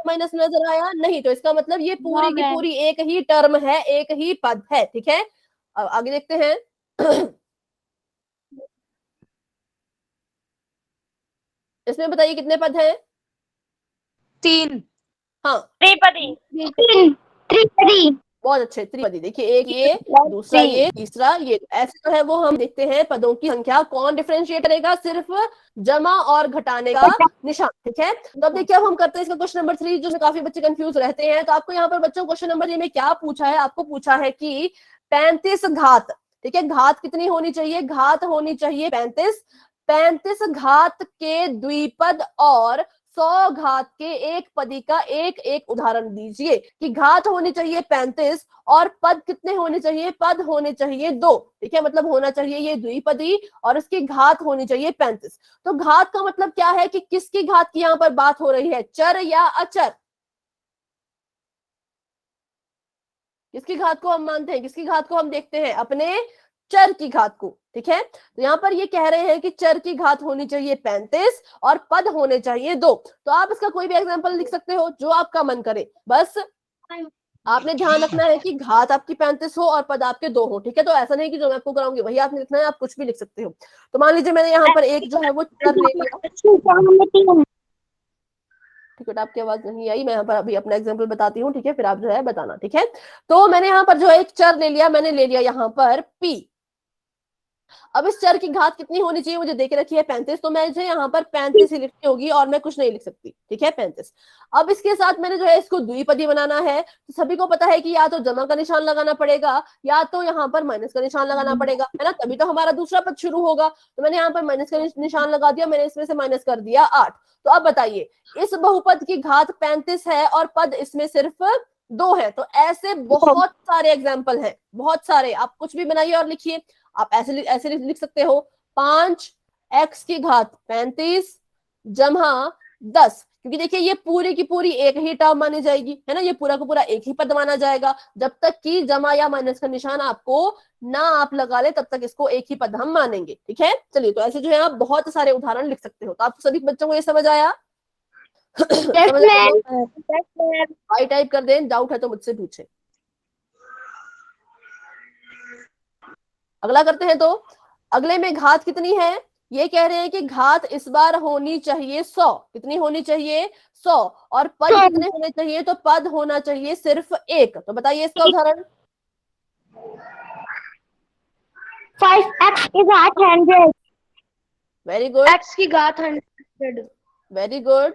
Speaker 1: माइनस नजर आया नहीं, तो इसका मतलब ये पूरी की पूरी एक ही टर्म है, एक ही पद है। ठीक है, अब आगे देखते हैं। इसमें बताइए कितने पद हैं।
Speaker 2: 3।
Speaker 1: हाँ,
Speaker 2: त्रिपदी। त्रिपदी।
Speaker 1: बहुत अच्छे, त्रिपदी। देखिए एक ये, दूसरा ये, तीसरा ये, ऐसे जो है वो हम देखते हैं पदों की संख्या। कौन डिफरेंशिएट करेगा, सिर्फ जमा और घटाने का निशान। ठीक है, तो अब देखिए अब हम करते हैं इसका क्वेश्चन नंबर 3, जो काफी बच्चे कंफ्यूज रहते हैं। तो आपको यहाँ पर बच्चों क्वेश्चन नंबर 3 में क्या पूछा है, आपको पूछा है कि 35 घात, ठीक है, घात कितनी होनी चाहिए, घात होनी चाहिए 35, 35 घात के द्विपद और 100 घात के एक पदी का एक एक उदाहरण दीजिए। कि घात होनी चाहिए 35 और पद कितने होने चाहिए, पद होने चाहिए 2। ठीक है, मतलब होना चाहिए ये द्विपदी और इसकी घात होनी चाहिए 35। तो घात का मतलब क्या है कि किसकी घात की यहाँ पर बात हो रही है, चर या अचर। किसकी घात को हम मानते हैं, किसकी घात को हम देखते हैं, अपने चर की घात को। ठीक है, तो यहाँ पर ये कह रहे हैं कि चर की घात होनी चाहिए 35 और पद होने चाहिए 2। तो आप इसका कोई भी एग्जांपल लिख सकते हो जो आपका मन करे, बस आपने ध्यान रखना है कि घात आपकी 35 हो और पद आपके 2 हो। ठीक है, तो ऐसा नहीं कि जो मैं आपको कराऊंगी वही आपने लिखना है, आप कुछ भी लिख सकते हो। तो मान लीजिए मैंने यहाँ पर एक जो है वो चर ले लिया। ठीक है, आपकी आवाज नहीं आई, मैं यहाँ पर अभी अपना एग्जांपल बताती हूँ। ठीक है, फिर आप जो है बताना। ठीक है, तो मैंने यहाँ पर जो है एक चर ले लिया, मैंने ले लिया यहाँ पर p। अब इस चर की घात कितनी होनी चाहिए मुझे देके रखी है 35, तो मुझे यहाँ पर 35 ही लिखनी होगी और मैं कुछ नहीं लिख सकती। ठीक है, 35। अब इसके साथ मैंने जो है इसको द्विपदी बनाना है, तो सभी को पता है कि या तो जमा का निशान लगाना पड़ेगा या तो यहाँ पर माइनस का निशान लगाना पड़ेगा, है ना, तभी तो हमारा दूसरा पद शुरू होगा। तो मैंने यहाँ पर माइनस का निशान लगा दिया, मैंने इसमें से माइनस कर दिया 8। तो अब बताइए, इस बहुपद की घात 35 है और पद इसमें सिर्फ 2 है। तो ऐसे बहुत सारे एग्जाम्पल हैं, बहुत सारे, आप कुछ भी बनाइए और लिखिए। आप ऐसे लिख सकते हो 5x की घात 35 जमा 10, क्योंकि देखिए ये पूरी की पूरी एक ही टर्म मानी जाएगी, है ना, ये पूरा का पूरा एक ही पद माना जाएगा। जब तक कि जमा या माइनस का निशान आपको ना आप लगा ले तब तक इसको एक ही पद हम मानेंगे। ठीक है, चलिए, तो ऐसे जो है आप बहुत सारे उदाहरण लिख सकते हो। तो आप सभी बच्चों को ये समझ आया? समझ आया? आई टाइप कर दें, डाउट है तो मुझसे पूछे। अगला करते हैं। तो अगले में घात कितनी है, ये कह रहे हैं कि घात इस बार होनी चाहिए 100। कितनी होनी चाहिए? 100। और पद कितने होने चाहिए? तो पद होना चाहिए सिर्फ 1। तो बताइए इसका उदाहरण।
Speaker 2: 5x की घात 100।
Speaker 1: वेरी गुड,
Speaker 2: x की घात 100।
Speaker 1: वेरी गुड,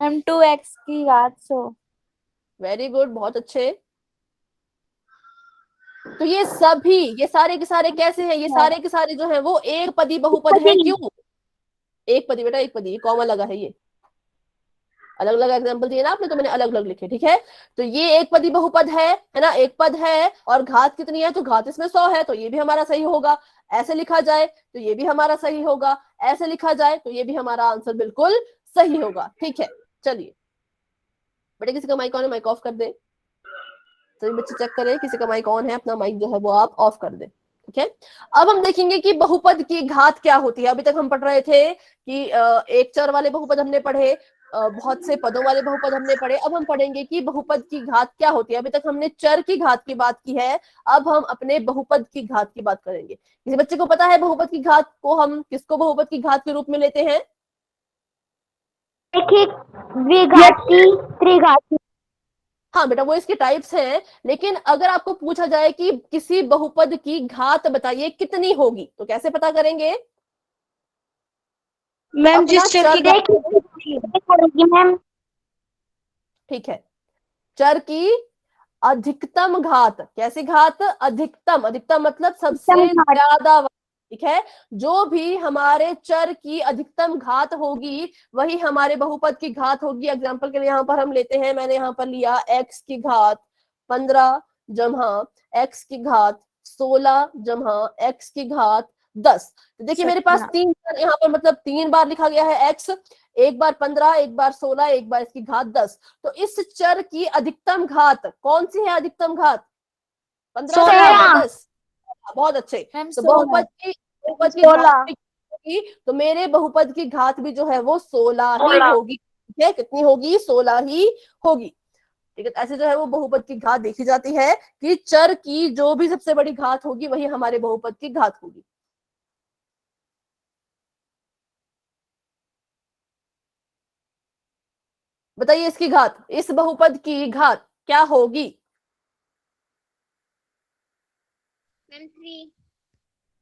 Speaker 2: हम 2x की घात 100।
Speaker 1: वेरी गुड, बहुत अच्छे। तो ये सभी, ये सारे के सारे कैसे हैं? ये सारे के सारे जो है वो एक पदी बहुपद है। क्यों एक पदी? बेटा एक पदी, कॉमा लगा है, ये अलग अलग एग्जांपल दिए ना आपने, तो मैंने अलग अलग लिखे। ठीक है, तो ये एक पदी बहुपद है ना, एक पद है और घात कितनी है? तो घात इसमें 100 है, तो ये भी हमारा सही होगा। ऐसे लिखा जाए तो ये भी हमारा सही होगा, ऐसे लिखा जाए तो ये भी हमारा आंसर बिल्कुल सही होगा। ठीक है, चलिए बेटे, किसी का माइक ऑन है, माइक ऑफ कर दे। सभी बच्चे चेक करें किसी का माइक ऑन है, अपना माइक जो है वो आप ऑफ कर दे। ठीक है, अब हम देखेंगे कि बहुपद की घात क्या होती है। अभी तक हम पढ़ रहे थे कि एक चर वाले बहुपद हमने पढ़े, बहुत से पदों वाले बहुपद हमने पढ़े। अब हम पढ़ेंगे कि बहुपद की घात क्या होती है। अभी तक हमने चर की घात की बात की है, अब हम अपने बहुपद की घात की बात करेंगे। किसी बच्चे को पता है बहुपद की घात को हम किसको बहुपद की घात के रूप में लेते हैं?
Speaker 2: द्विघाती, त्रिघाती।
Speaker 1: हाँ बेटा, वो इसके टाइप्स हैं, लेकिन अगर आपको पूछा जाए कि किसी बहुपद की घात बताइए कितनी होगी, तो कैसे पता करेंगे?
Speaker 2: मैम
Speaker 1: अपना
Speaker 2: जिस चर
Speaker 1: चर
Speaker 2: की करेगी मैम। ठीक
Speaker 1: है, चर की अधिकतम घात। कैसी घात? अधिकतम। अधिकतम मतलब सबसे ज्यादा। ठीक है, जो भी हमारे चर की अधिकतम घात होगी वही हमारे बहुपद की घात होगी। एग्जाम्पल के लिए यहाँ पर हम लेते हैं, मैंने यहाँ पर लिया x की घात 15 जमा x की घात 16 जमा x की घात 10। तो देखिए मेरे पास 3 बार यहाँ पर, मतलब 3 बार लिखा गया है x, एक बार 15, एक बार 16, एक बार इसकी घात 10। तो इस चर की अधिकतम घात कौन सी है? अधिकतम घात 15 या 10? बहुत अच्छे। तो बहुपद की घात भी होगी, तो मेरे बहुपद की घात भी जो है वो 16 ही होगी। ठीक है, कितनी होगी? 16 ही होगी। ठीक है, ऐसे जो है वो बहुपद की घात देखी जाती है कि चर की जो भी सबसे बड़ी घात होगी वही हमारे बहुपद की घात होगी। बताइए इसकी घात, इस बहुपद की घात क्या होगी?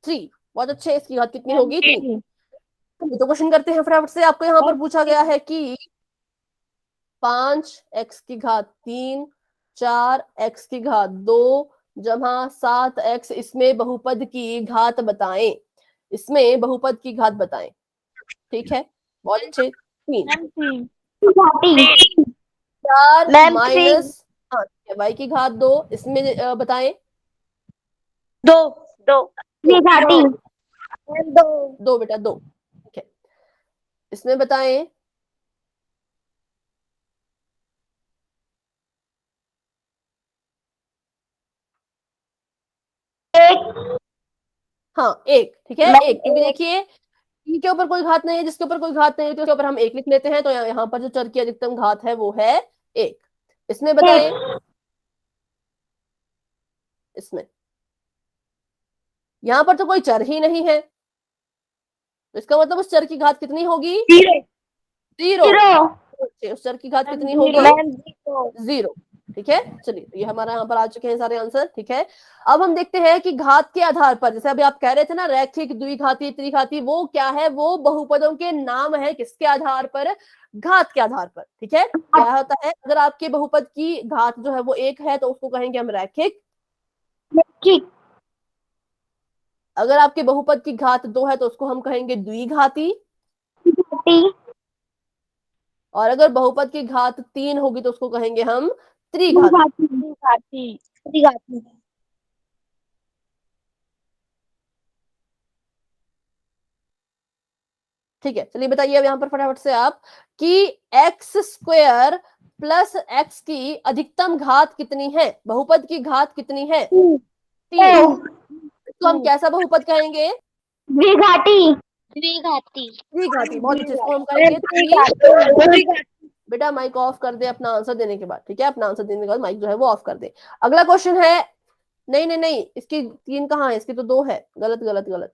Speaker 1: 3। बहुत अच्छे, इसकी घात कितनी होगी? 3। तो क्वेश्चन करते हैं फटाफट से। आपको यहाँ पर पूछा गया है कि 5x की घात 3, 4x की घात 2 जमा 7x, इसमें बहुपद की घात बताएं। इसमें बहुपद की घात बताएं। ठीक है, बहुत अच्छे। 3, 4 माइनस y की घात 2, इसमें बताएं।
Speaker 2: 2 द्विघाती।
Speaker 1: 2 बेटा 2। ठीक है, इसमें बताएं। हाँ एक, ठीक है
Speaker 2: मैम,
Speaker 1: एक, क्योंकि देखिए ई के ऊपर कोई घात नहीं है, जिसके ऊपर कोई घात नहीं है तो उसके ऊपर हम एक लिख लेते हैं, तो यहाँ पर जो चर की अधिकतम घात है वो है एक। इसमें बताएं, इसमें यहाँ पर तो कोई चर ही नहीं है, तो इसका मतलब उस चर की घात कितनी होगी?
Speaker 2: जीरो।
Speaker 1: जीरो।
Speaker 2: जीरो।
Speaker 1: उस चर की घात कितनी
Speaker 2: जीरो।
Speaker 1: होगी?
Speaker 2: Ma'am zero.
Speaker 1: जीरो। ठीक है, चलिए तो ये हमारा यहाँ पर आ चुके हैं सारे आंसर। ठीक है, अब हम देखते हैं कि घात के आधार पर, जैसे अभी आप कह रहे थे ना रैखिक, द्विघाती, त्रिघाती, वो क्या है? वो बहुपदों के नाम है। किसके आधार पर? घात के आधार पर। ठीक है, क्या होता है, अगर आपके बहुपद की घात जो है वो एक है तो उसको कहेंगे हम रैखिक।
Speaker 2: ठीक।
Speaker 1: अगर आपके बहुपद की घात दो है तो उसको हम कहेंगे द्विघाती। और अगर बहुपद की घात तीन होगी तो उसको कहेंगे हम त्रिघाती।
Speaker 2: त्रिघाती। त्रिघाती।
Speaker 1: ठीक है, चलिए बताइए अब यहाँ पर फटाफट से आप कि एक्स स्क्वायर प्लस एक्स की अधिकतम घात कितनी है? बहुपद की घात कितनी है? तीन। तो हम कैसा बहुपद कहेंगे?
Speaker 2: द्विघाती।
Speaker 3: द्विघाती।
Speaker 1: त्रिघाती। बहुत अच्छे, इसको हम कहेंगे त्रि। बेटा माइक ऑफ कर दे अपना आंसर देने के बाद। ठीक है, अपना आंसर देने के बाद माइक जो है वो ऑफ कर दे। अगला क्वेश्चन है, नहीं नहीं नहीं, इसकी तीन कहाँ है? इसकी तो दो है। गलत गलत गलत,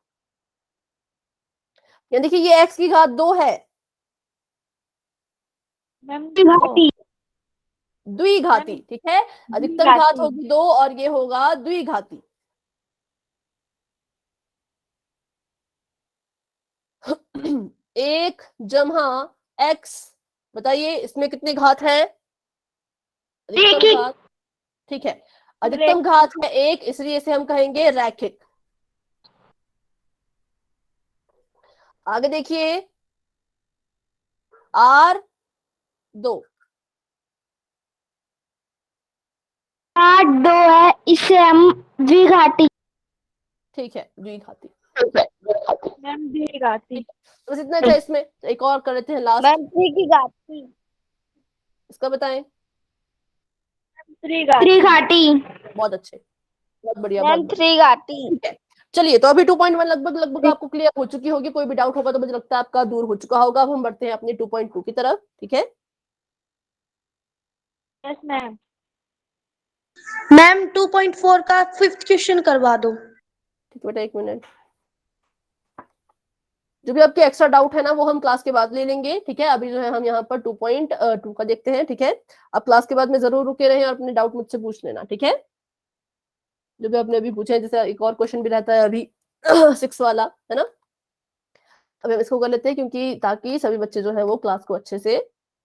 Speaker 1: ये देखिए ये एक्स की घात दो है।
Speaker 2: द्विघाती।
Speaker 1: द्विघाती। ठीक है, अधिकतम घात होगी दो और ये होगा द्विघाती। एक जमा एक्स, बताइए इसमें कितनी घात है? अधिकतम घात। ठीक है, अधिकतम घात है एक, इसलिए इसे हम कहेंगे रैखिक। आगे देखिए, आर दो।
Speaker 2: आठ दो है, इसे हम द्विघाती।
Speaker 1: ठीक है, द्विघाती।
Speaker 2: मैम द्विघाती।
Speaker 1: बस इतना था इसमें, तो एक और कर लेते हैं लास्ट।
Speaker 2: मैम त्रिघाती।
Speaker 1: इसका बताएं।
Speaker 2: त्रिघाती।
Speaker 1: बहुत अच्छे, बहुत बढ़िया,
Speaker 2: मैम
Speaker 1: बहुत
Speaker 2: त्रिघाती।
Speaker 1: ठीक है। चलिए तो अभी 2.1 लगभग लगभग आपको क्लियर हो चुकी होगी। कोई भी डाउट होगा तो मुझे लगता है आपका दूर हो चुका होगा। अब हम बढ़ते हैं अपने 2.2 की तरफ। ठीक है,
Speaker 2: यस मैम। मैम 2.4 का 5th क्वेश्चन करवा दो।
Speaker 1: ठीक है बेटा, एक मिनट। जो भी आपके एक्स्ट्रा डाउट है ना वो हम क्लास के बाद ले लेंगे। ठीक है, अभी जो है हम यहाँ पर 2.2 का देखते हैं। ठीक है, अब क्लास के बाद में जरूर रुके रहें और अपने डाउट मुझसे पूछ लेना। ठीक है, जो भी आपने अभी पूछे हैं, जैसे एक और क्वेश्चन भी रहता है अभी 6 वाला, है ना? अभी हम इसको कर लेते हैं, क्योंकि ताकि सभी बच्चे जो है वो क्लास को अच्छे से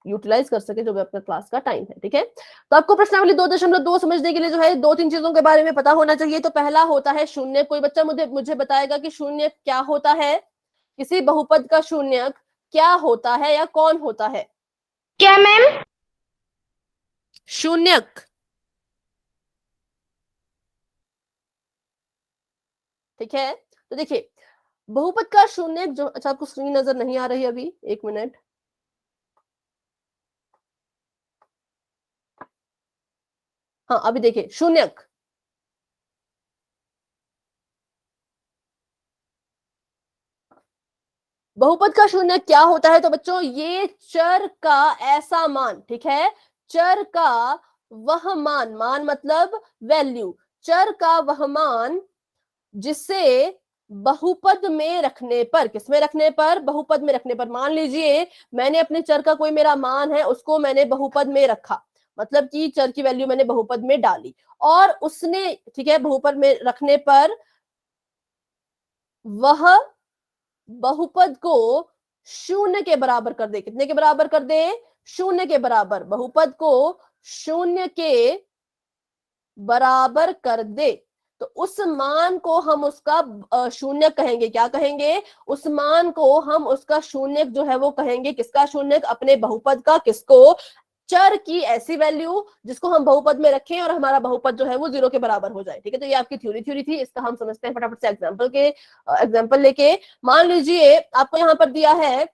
Speaker 1: यूटिलाइज कर सके, जो भी आपका क्लास का टाइम है। ठीक है, तो आपको प्रश्नावली 2.2 समझने के लिए जो है दो तीन चीजों के बारे में पता होना चाहिए। तो पहला होता है शून्य। कोई बच्चा मुझे बताएगा कि शून्य क्या होता है? किसी बहुपद का शून्यक क्या होता है या कौन होता है?
Speaker 2: क्या मैम?
Speaker 1: शून्यक। ठीक है, तो देखिए बहुपद का शून्यक जो, अच्छा आपको स्क्रीन नजर नहीं आ रही अभी, एक मिनट। हाँ अभी देखिए शून्यक, बहुपद का शून्य क्या होता है? तो बच्चों ये चर का ऐसा मान, ठीक है, चर का वह मान, मान मतलब वैल्यू, चर का वह मान जिसे बहुपद में रखने पर, किसमें रखने पर? बहुपद में रखने पर। मान लीजिए मैंने अपने चर का कोई मेरा मान है, उसको मैंने बहुपद में रखा, मतलब कि चर की वैल्यू मैंने बहुपद में डाली और उसने, ठीक है, बहुपद में रखने पर वह बहुपद को शून्य के बराबर कर दे। कितने के बराबर कर दे? शून्य के बराबर। बहुपद को शून्य के बराबर कर दे तो उस मान को हम उसका शून्य कहेंगे। क्या कहेंगे? उस मान को हम उसका शून्य जो है वो कहेंगे। किसका शून्य? अपने बहुपद का। किसको? चर की ऐसी वैल्यू जिसको हम बहुपद में रखें और हमारा बहुपद जो है वो 0 के बराबर हो जाए। ठीक है, तो ये आपकी थ्योरी थी। इसका हम समझते हैं फटाफट से एग्जाम्पल लेके। मान लीजिए आपको यहाँ पर दिया है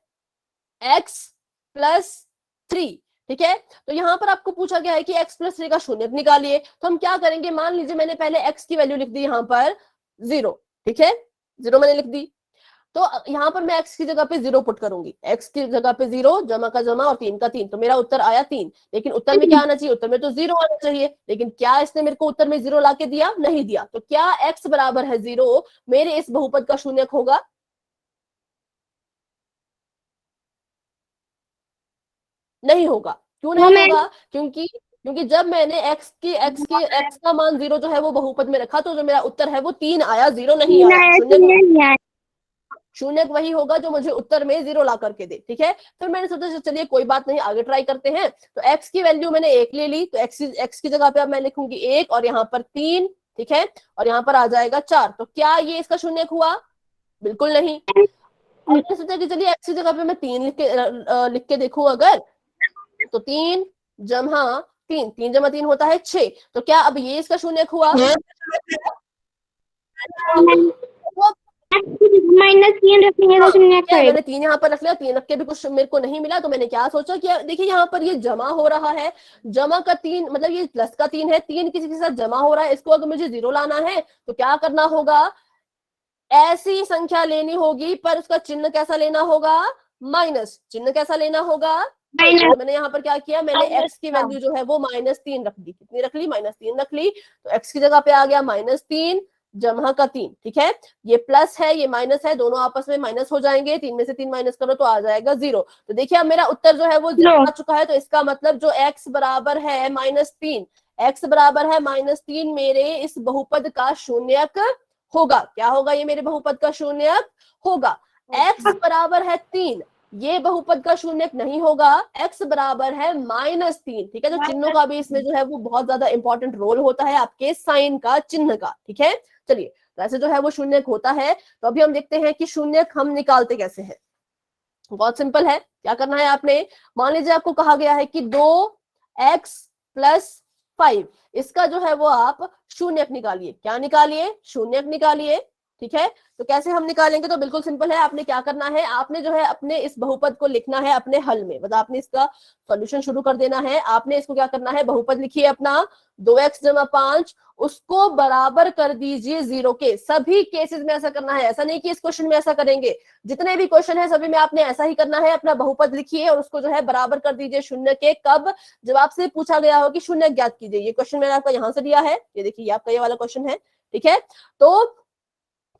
Speaker 1: x+3, ठीक है, तो यहाँ पर आपको पूछा गया है कि x+3 का शून्य निकालिए। तो हम क्या करेंगे? मान लीजिए मैंने पहले x की वैल्यू लिख दी यहाँ पर 0, ठीक है, 0 मैंने लिख दी। तो यहाँ पर मैं x की जगह पे 0 पुट करूंगी, x की जगह पे 0, जमा का जमा और 3 का 3, तो मेरा उत्तर आया 3। लेकिन उत्तर में क्या आना चाहिए, उत्तर में तो 0 आना चाहिए, लेकिन क्या इसने मेरे को उत्तर में 0 ला के दिया, नहीं दिया। तो क्या x बराबर है 0 मेरे इस बहुपद का शून्यक होगा? नहीं होगा। क्यों नहीं होगा? क्योंकि जब मैंने x का मान 0 जो है वो बहुपद में रखा, तो जो मेरा उत्तर है वो 3 आया, 0 नहीं आया। शून्यक वही होगा जो मुझे उत्तर में 0 ला करके दे, ठीक है। फिर मैंने सोचा चलिए कोई बात नहीं, आगे ट्राई करते हैं। तो x की वैल्यू मैंने 1 ले ली, तो x की जगह पे अब मैं लिखूंगी 1 और यहाँ पर 3, ठीक है, और यहाँ पर आ जाएगा 4। तो क्या ये इसका शून्यक हुआ? बिल्कुल नहीं। और मैंने सोचा कि चलिए x की जगह पे मैं 3 लिख के देखूं अगर, तो 3 जमा 3, 3 जमा 3 होता है 6। तो क्या अब ये इसका शून्यक हुआ?
Speaker 3: -3 रखेंगे तो शून्य
Speaker 1: क्या
Speaker 3: करेगा।
Speaker 1: मैंने 3 यहाँ पर रख लिया, 3 रख के भी कुछ मेरे को नहीं मिला, तो मैंने क्या सोचा कि देखिए यहाँ पर ये जमा हो रहा है, जमा का 3 मतलब ये प्लस का 3 है, 3 किसी के साथ जमा हो रहा है, इसको अगर मुझे 0 लाना है तो क्या करना होगा, ऐसी संख्या लेनी होगी, पर उसका चिन्ह कैसा लेना होगा, माइनस। चिन्ह कैसा लेना होगा? तो मैंने यहाँ पर क्या किया, मैंने x की वैल्यू जो है वो -3 रख दी। कितनी रख ली? -3 रख ली। तो x की जगह पे आ गया -3 जमा का 3, ठीक है। ये प्लस है, ये माइनस है, दोनों आपस में माइनस हो जाएंगे, 3 में से 3 माइनस करो तो आ जाएगा 0। तो देखिए अब मेरा उत्तर जो है वो 0 आ चुका है। तो इसका मतलब जो x बराबर है -3, x बराबर है -3 मेरे इस बहुपद का शून्यक होगा। क्या होगा? ये मेरे बहुपद का शून्यक होगा। x बराबर है 3, ये बहुपद का शून्यक नहीं होगा, x बराबर है -3, ठीक है। तो चिन्हों का भी इसमें जो है वो बहुत ज्यादा इंपॉर्टेंट रोल होता है, आपके साइन का, चिन्ह का, ठीक है। चलिए, वैसे जो है वो शून्यक होता है। तो अभी हम देखते हैं कि शून्यक हम निकालते कैसे हैं। बहुत सिंपल है। क्या करना है आपने, मान लीजिए आपको कहा गया है कि 2x + 5, इसका जो है वो आप शून्यक निकालिए। क्या निकालिए? शून्यक निकालिए, ठीक है। तो कैसे हम निकालेंगे? तो बिल्कुल सिंपल है। आपने क्या करना है, आपने जो है अपने इस बहुपद को लिखना है अपने हल में, मतलब आपने इसका सॉल्यूशन शुरू कर देना है। आपने इसको क्या करना है, बहुपद लिखिए अपना 2x + 5, उसको बराबर कर दीजिए 0 के। सभी केसेस में ऐसा करना है, ऐसा नहीं कि इस क्वेश्चन में ऐसा करेंगे, जितने भी क्वेश्चन है सभी में आपने ऐसा ही करना है। अपना बहुपद लिखिए और उसको जो है बराबर कर दीजिए शून्य के। कब? जब आपसे पूछा गया हो कि शून्य ज्ञात कीजिए। ये क्वेश्चन मैंने आपका यहाँ से दिया है, ये देखिए, ये आपका ये वाला क्वेश्चन है, ठीक है। तो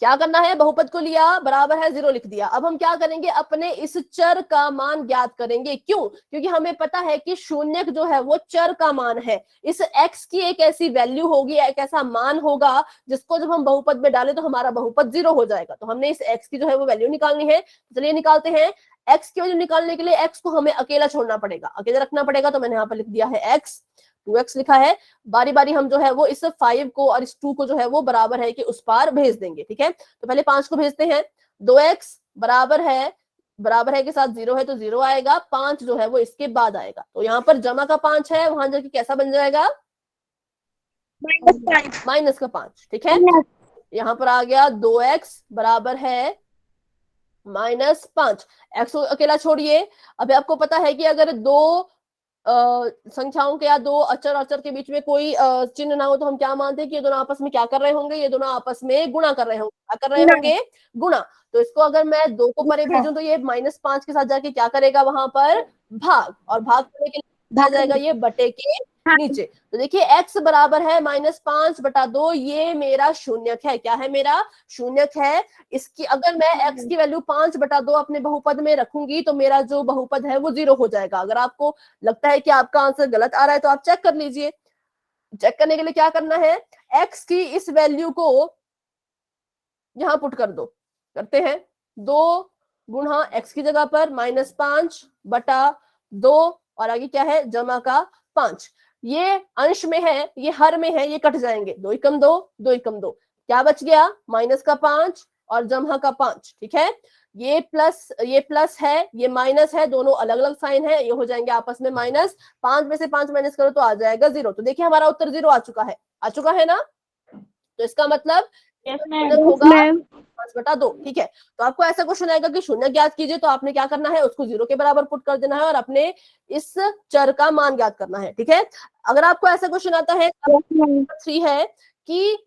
Speaker 1: क्या करना है, बहुपद को लिया, बराबर है 0 लिख दिया। अब हम क्या करेंगे, अपने इस चर का मान ज्ञात करेंगे। क्यों? क्योंकि हमें पता है कि शून्यक जो है वो चर का मान है। इस x की एक ऐसी वैल्यू होगी, एक ऐसा मान होगा जिसको जब हम बहुपद में डालें तो हमारा बहुपद 0 हो जाएगा। तो हमने इस x की जो है वो वैल्यू निकालनी है। चलिए निकालते हैं। x की वैल्यू निकालने के लिए x को हमें अकेला छोड़ना पड़ेगा, अकेला रखना पड़ेगा। तो मैंने यहाँ पर लिख दिया है x, 2x लिखा है। बारी बारी हम जो है वो इस 5 को और इस 2 को जो है वो बराबर है कि उस पार भेज देंगे, ठीक है। तो पहले 5 को भेजते हैं। 2x बराबर है के साथ 0 है तो 0 आएगा, 5 जो है वो इसके बाद आएगा। तो यहाँ पर जमा का 5 है, वहां जाके कैसा बन जाएगा, माइनस का 5, ठीक है। यहाँ पर आ गया 2x बराबर है -5। x को अकेला छोड़िए। अभी आपको पता है कि अगर दो संख्याओं के या दो अचर के बीच में कोई चिन्ह ना हो तो हम क्या मानते हैं कि ये दोनों आपस में क्या कर रहे होंगे, ये दोनों आपस में गुणा कर रहे होंगे। क्या कर रहे होंगे? गुणा। तो इसको अगर मैं 2 को परे भेजूं तो ये -5 के साथ जाके क्या करेगा, वहां पर भाग, और भाग करने के लिए आ जाएगा ये बटे के नीचे। तो देखिए x बराबर है -5/2, ये मेरा शून्यक है। क्या है? मेरा शून्यक है। इसकी अगर मैं x की वैल्यू 5/2 अपने बहुपद में रखूंगी तो मेरा जो बहुपद है वो 0 हो जाएगा। अगर आपको लगता है कि आपका आंसर गलत आ रहा है तो आप चेक कर लीजिए। चेक करने के लिए क्या करना है, x की इस वैल्यू को यहां पुट कर दो। करते हैं। 2 गुणा x की जगह पर -5/2 और आगे क्या है, जमा का 5। ये अंश में है, ये हर में है, ये कट जाएंगे। 2 × 2, 2 × 2, क्या बच गया, -5 और जमा का 5, ठीक है। ये प्लस है, ये माइनस है, दोनों अलग अलग साइन है, ये हो जाएंगे आपस में माइनस। 5 में से 5 माइनस करो तो आ जाएगा 0। तो देखिए हमारा उत्तर 0 आ चुका है ना। तो इसका मतलब होगा 5/2, ठीक है। तो आपको ऐसा क्वेश्चन आएगा कि शून्य ज्ञात कीजिए, तो आपने क्या करना है, उसको 0 के बराबर पुट कर देना है और अपने इस चर का मान ज्ञात करना है, ठीक है। अगर आपको ऐसा क्वेश्चन आता है 3 है कि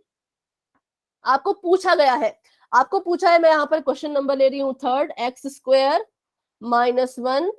Speaker 1: आपको पूछा गया है आपको पूछा है, मैं यहाँ पर क्वेश्चन नंबर ले रही हूँ third, x square minus 1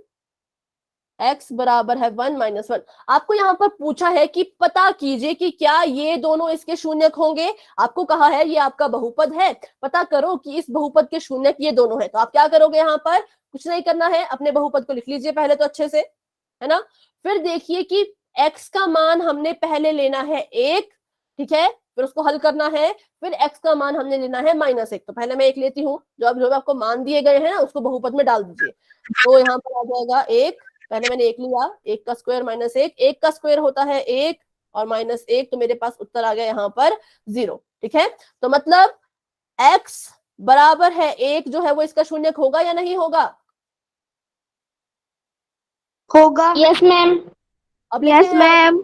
Speaker 1: x बराबर है 1 माइनस 1। आपको यहाँ पर पूछा है कि पता कीजिए कि क्या ये दोनों इसके शून्यक होंगे। आपको कहा है ये आपका बहुपद है, पता करो कि इस बहुपद के शून्यक ये दोनों है। तो आप क्या करोगे, यहाँ पर कुछ नहीं करना है, अपने बहुपद को लिख लीजिए पहले तो अच्छे से, है ना। फिर देखिए कि x का मान हमने पहले लेना है 1, ठीक है, फिर उसको हल करना है। फिर x का मान हमने लेना है -1। तो पहले मैं 1 लेती हूँ, जो आपको मान दिए गए हैं ना उसको बहुपद में डाल दीजिए। तो यहाँ पर आ जाएगा 1, पहले मैंने 1 लिया, 1 का स्क्वायर -1, 1 का स्क्वायर होता है 1 और -1, तो मेरे पास उत्तर आ गया यहाँ पर 0, ठीक है। तो मतलब x बराबर है 1 जो है वो इसका शून्यक होगा या नहीं होगा?
Speaker 2: होगा।
Speaker 3: Yes ma'am.
Speaker 1: अब लेते
Speaker 2: यस
Speaker 1: हैं
Speaker 2: मैम।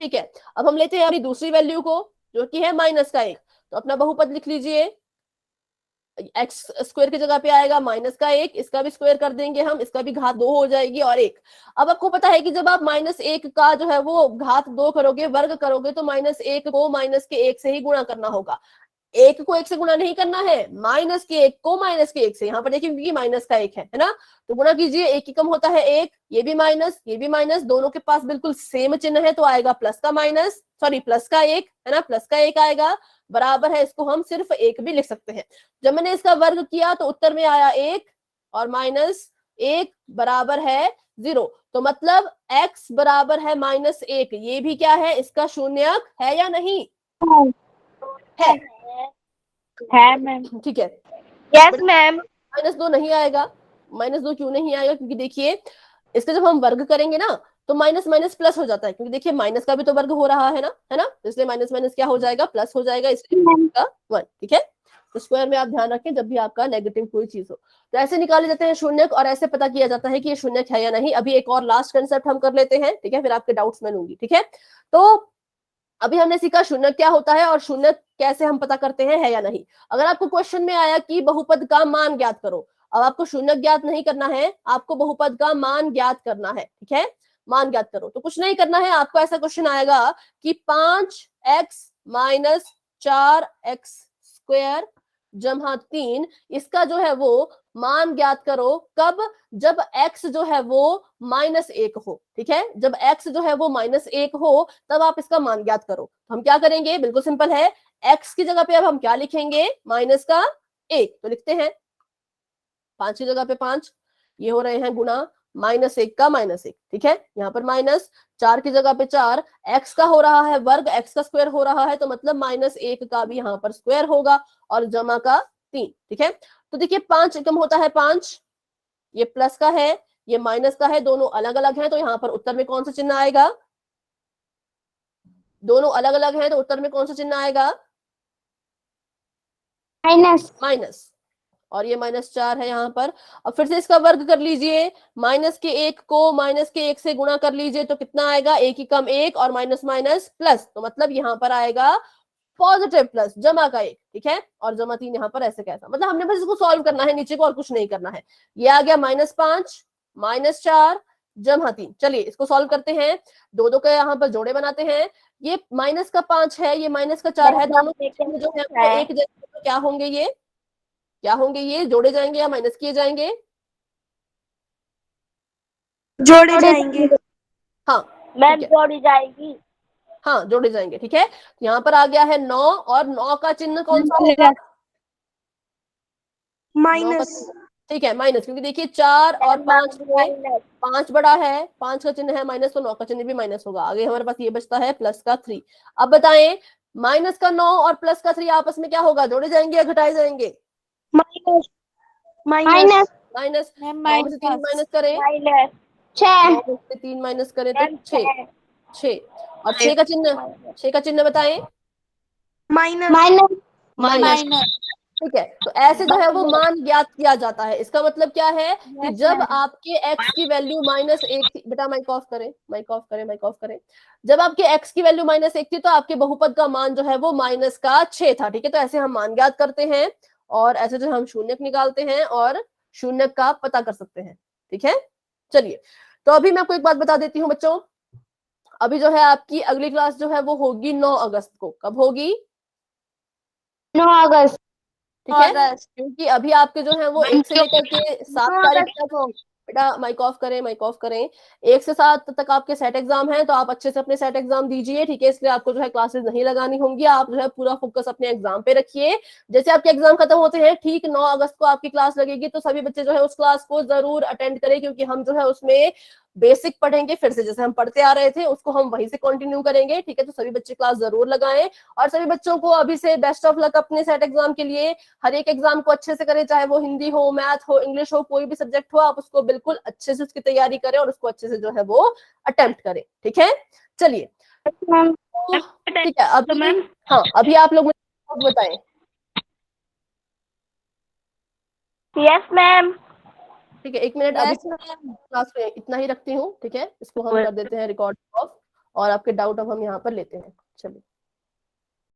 Speaker 1: ठीक है, अब हम लेते हैं अपनी दूसरी वैल्यू को जो कि है -1। तो अपना बहुपद लिख लीजिए, एक्स स्क्वायर की जगह पे आएगा -1, इसका भी स्क्वायर कर देंगे हम, इसका भी घात 2 हो जाएगी और 1। अब आपको पता है कि जब आप -1 का जो है वो घात 2 करोगे, वर्ग करोगे, तो -1 को -1 से ही गुणा करना होगा। 1 को 1 से गुणा नहीं करना है, -1 को -1 से। यहाँ पर देखिए क्योंकि -1 है ना, तो गुणा कीजिए, 1 की कम होता है 1, ये भी माइनस, ये भी माइनस, दोनों के पास बिल्कुल सेम चिन्ह है, तो आएगा प्लस का 1, है ना, प्लस का 1 आएगा, बराबर है, इसको हम सिर्फ 1 भी लिख सकते हैं। जब मैंने इसका वर्ग किया तो उत्तर में आया 1 और -1 बराबर है 0। तो मतलब x बराबर है -1, ये भी क्या है, इसका शून्यक है या नहीं है?
Speaker 2: मैम।
Speaker 1: ठीक है,
Speaker 2: यस मैम।
Speaker 1: -2 नहीं आएगा। -2 क्यों नहीं आएगा? क्योंकि देखिए इसका जब हम वर्ग करेंगे ना तो माइनस माइनस प्लस हो जाता है, क्योंकि देखिए माइनस का भी तो वर्ग हो रहा है ना, है ना, तो इसलिए माइनस माइनस क्या हो जाएगा, प्लस हो जाएगा, इसलिए 1, ठीक है। तो स्क्वायर में आप ध्यान रखें जब भी आपका नेगेटिव कोई चीज हो। तो ऐसे निकाले जाते हैं शून्यक और ऐसे पता किया जाता है कि ये शून्यक है या नहीं। अभी एक और लास्ट कंसेप्ट हम कर लेते हैं, ठीक है, फिर आपके डाउट्स मैं लूंगी, ठीक है। तो अभी हमने सीखा शून्यक क्या होता है और शून्यक कैसे हम पता करते हैं है या नहीं। अगर आपको क्वेश्चन में आया कि बहुपद का मान ज्ञात करो, अब आपको शून्यक ज्ञात नहीं करना है, आपको बहुपद का मान ज्ञात करना है, ठीक है, मान ज्ञात करो। तो कुछ नहीं करना है, आपको ऐसा क्वेश्चन आएगा कि 5x - 4x स्क्वायर जमा 3, इसका जो है वो मान ज्ञात करो कब, जब x जो है वो -1 हो, ठीक है, जब x जो है वो -1 हो तब आप इसका मान ज्ञात करो। तो हम क्या करेंगे, बिल्कुल सिंपल है, x की जगह पे अब हम क्या लिखेंगे, -1, तो लिखते हैं 5 की जगह पे 5, ये हो रहे हैं गुना -1 का -1, ठीक है, यहाँ पर माइनस, 4 की जगह पे 4, x का हो रहा है वर्ग, x का स्क्वायर हो रहा है, तो मतलब -1 का भी यहाँ पर स्क्वायर होगा और जमा का 3, ठीक है। तो देखिए 5 कम होता है 5, ये प्लस का है, ये माइनस का है, दोनों अलग अलग हैं, तो यहाँ पर उत्तर में कौन सा चिन्ह आएगा, दोनों अलग अलग हैं तो उत्तर में कौन सा चिन्ह आएगा, माइनस, और ये -4 है यहाँ पर। अब फिर से इसका वर्ग कर लीजिए, -1 को -1 से गुणा कर लीजिए, तो कितना आएगा, 1 की कम 1 और माइनस माइनस प्लस, तो मतलब यहाँ पर आएगा पॉजिटिव प्लस, जमा का 1, ठीक है, और जमा 3 यहाँ पर ऐसे कैसा, मतलब हमने बस इसको सॉल्व करना है नीचे को और कुछ नहीं करना है। ये आ गया -5 -4 जमा 3। चलिए इसको सॉल्व करते हैं, दो दो के यहाँ पर जोड़े बनाते हैं। ये माइनस का 5 है, ये माइनस का 4 है, दोनों जो है वो एक जैसे, तो क्या होंगे, ये क्या होंगे, ये जोड़े जाएंगे या माइनस किए जाएंगे,
Speaker 2: जोड़े जाएंगे।
Speaker 1: हाँ
Speaker 2: मैम
Speaker 1: ठीक है,
Speaker 2: जोड़ी जाएगी।
Speaker 1: हाँ जोड़े जाएंगे, ठीक है। यहाँ पर आ गया है 9 और 9 का चिन्ह कौन सा होगा, 9 का
Speaker 2: माइनस।
Speaker 1: ठीक है, माइनस, क्योंकि देखिए 4 और 5 में 5 बड़ा है, 5 का चिन्ह है माइनस, तो 9 का चिन्ह भी माइनस होगा। आगे हमारे पास ये बचता है प्लस का 3। अब बताएं माइनस का 9 और प्लस का 3 आपस में क्या होगा, जोड़े जाएंगे या घटाए जाएंगे,
Speaker 2: माइनस। माइनस।
Speaker 1: माइनस, 9 में से 3 माइनस करें,
Speaker 2: माइनस
Speaker 1: 9 में से 3 माइनस करें तो 6, 6 और 6 का चिन्ह बताएं,
Speaker 2: माइनस।
Speaker 1: माइनस, ठीक है। तो ऐसे जो है वो मान ज्ञात किया जाता है। इसका मतलब क्या है कि जब आपके x की वैल्यू -1 थी, बेटा माइक ऑफ करें, माइक ऑफ करें, माइक ऑफ करें, जब आपके x की वैल्यू -1 थी तो आपके बहुपद का मान जो है वो -6 था, ठीक है। तो ऐसे हम मान ज्ञात करते हैं और ऐसे जो हम शून्यक निकालते हैं और शून्यक का पता कर सकते हैं, ठीक है। चलिए, तो अभी मैं आपको एक बात बता देती हूँ बच्चों, अभी जो है आपकी अगली क्लास जो है वो होगी 9 अगस्त को। कब होगी,
Speaker 3: 9 अगस्त।
Speaker 1: ठीक है, क्योंकि अभी आपके जो है वो 1 से लेकर के 7 तारीख तक, बेटा माइक ऑफ करें, माइक ऑफ करें, 1 से 7 तक आपके सेट एग्जाम है, तो आप अच्छे से अपने सेट एग्जाम दीजिए। ठीक है, इसलिए आपको जो है क्लासेस नहीं लगानी होंगी, आप जो है पूरा फोकस अपने एग्जाम पे रखिए। जैसे आपके एग्जाम खत्म होते हैं, ठीक 9 अगस्त को आपकी क्लास लगेगी, तो सभी बच्चे जो है उस क्लास को जरूर अटेंड करें, क्योंकि हम जो है उसमें बेसिक पढ़ेंगे, फिर से जैसे हम पढ़ते आ रहे थे उसको हम वहीं से कंटिन्यू करेंगे। ठीक है, तो सभी बच्चे क्लास जरूर लगाएं, और सभी बच्चों को अभी से बेस्ट ऑफ लक अपने सेट एग्जाम के लिए। हर एक एग्जाम को अच्छे से करें, चाहे वो हिंदी हो, मैथ हो, इंग्लिश हो, कोई भी सब्जेक्ट हो, आप उसको बिल्कुल अच्छे से उसकी तैयारी करें और उसको अच्छे से जो है वो अटेम्प्ट करें। ठीक है, चलिए,
Speaker 3: मैम
Speaker 1: तो ठीक है, अभी हाँ, अभी आप लोग मुझे बताएं।
Speaker 3: Yes ma'am.
Speaker 1: ठीक है, 1 मिनट, अभी क्लास में इतना ही रखती हूँ। ठीक है, इसको हम कर देते हैं रिकॉर्ड ऑफ, और आपके डाउट अब हम यहाँ पर लेते हैं। चलिए।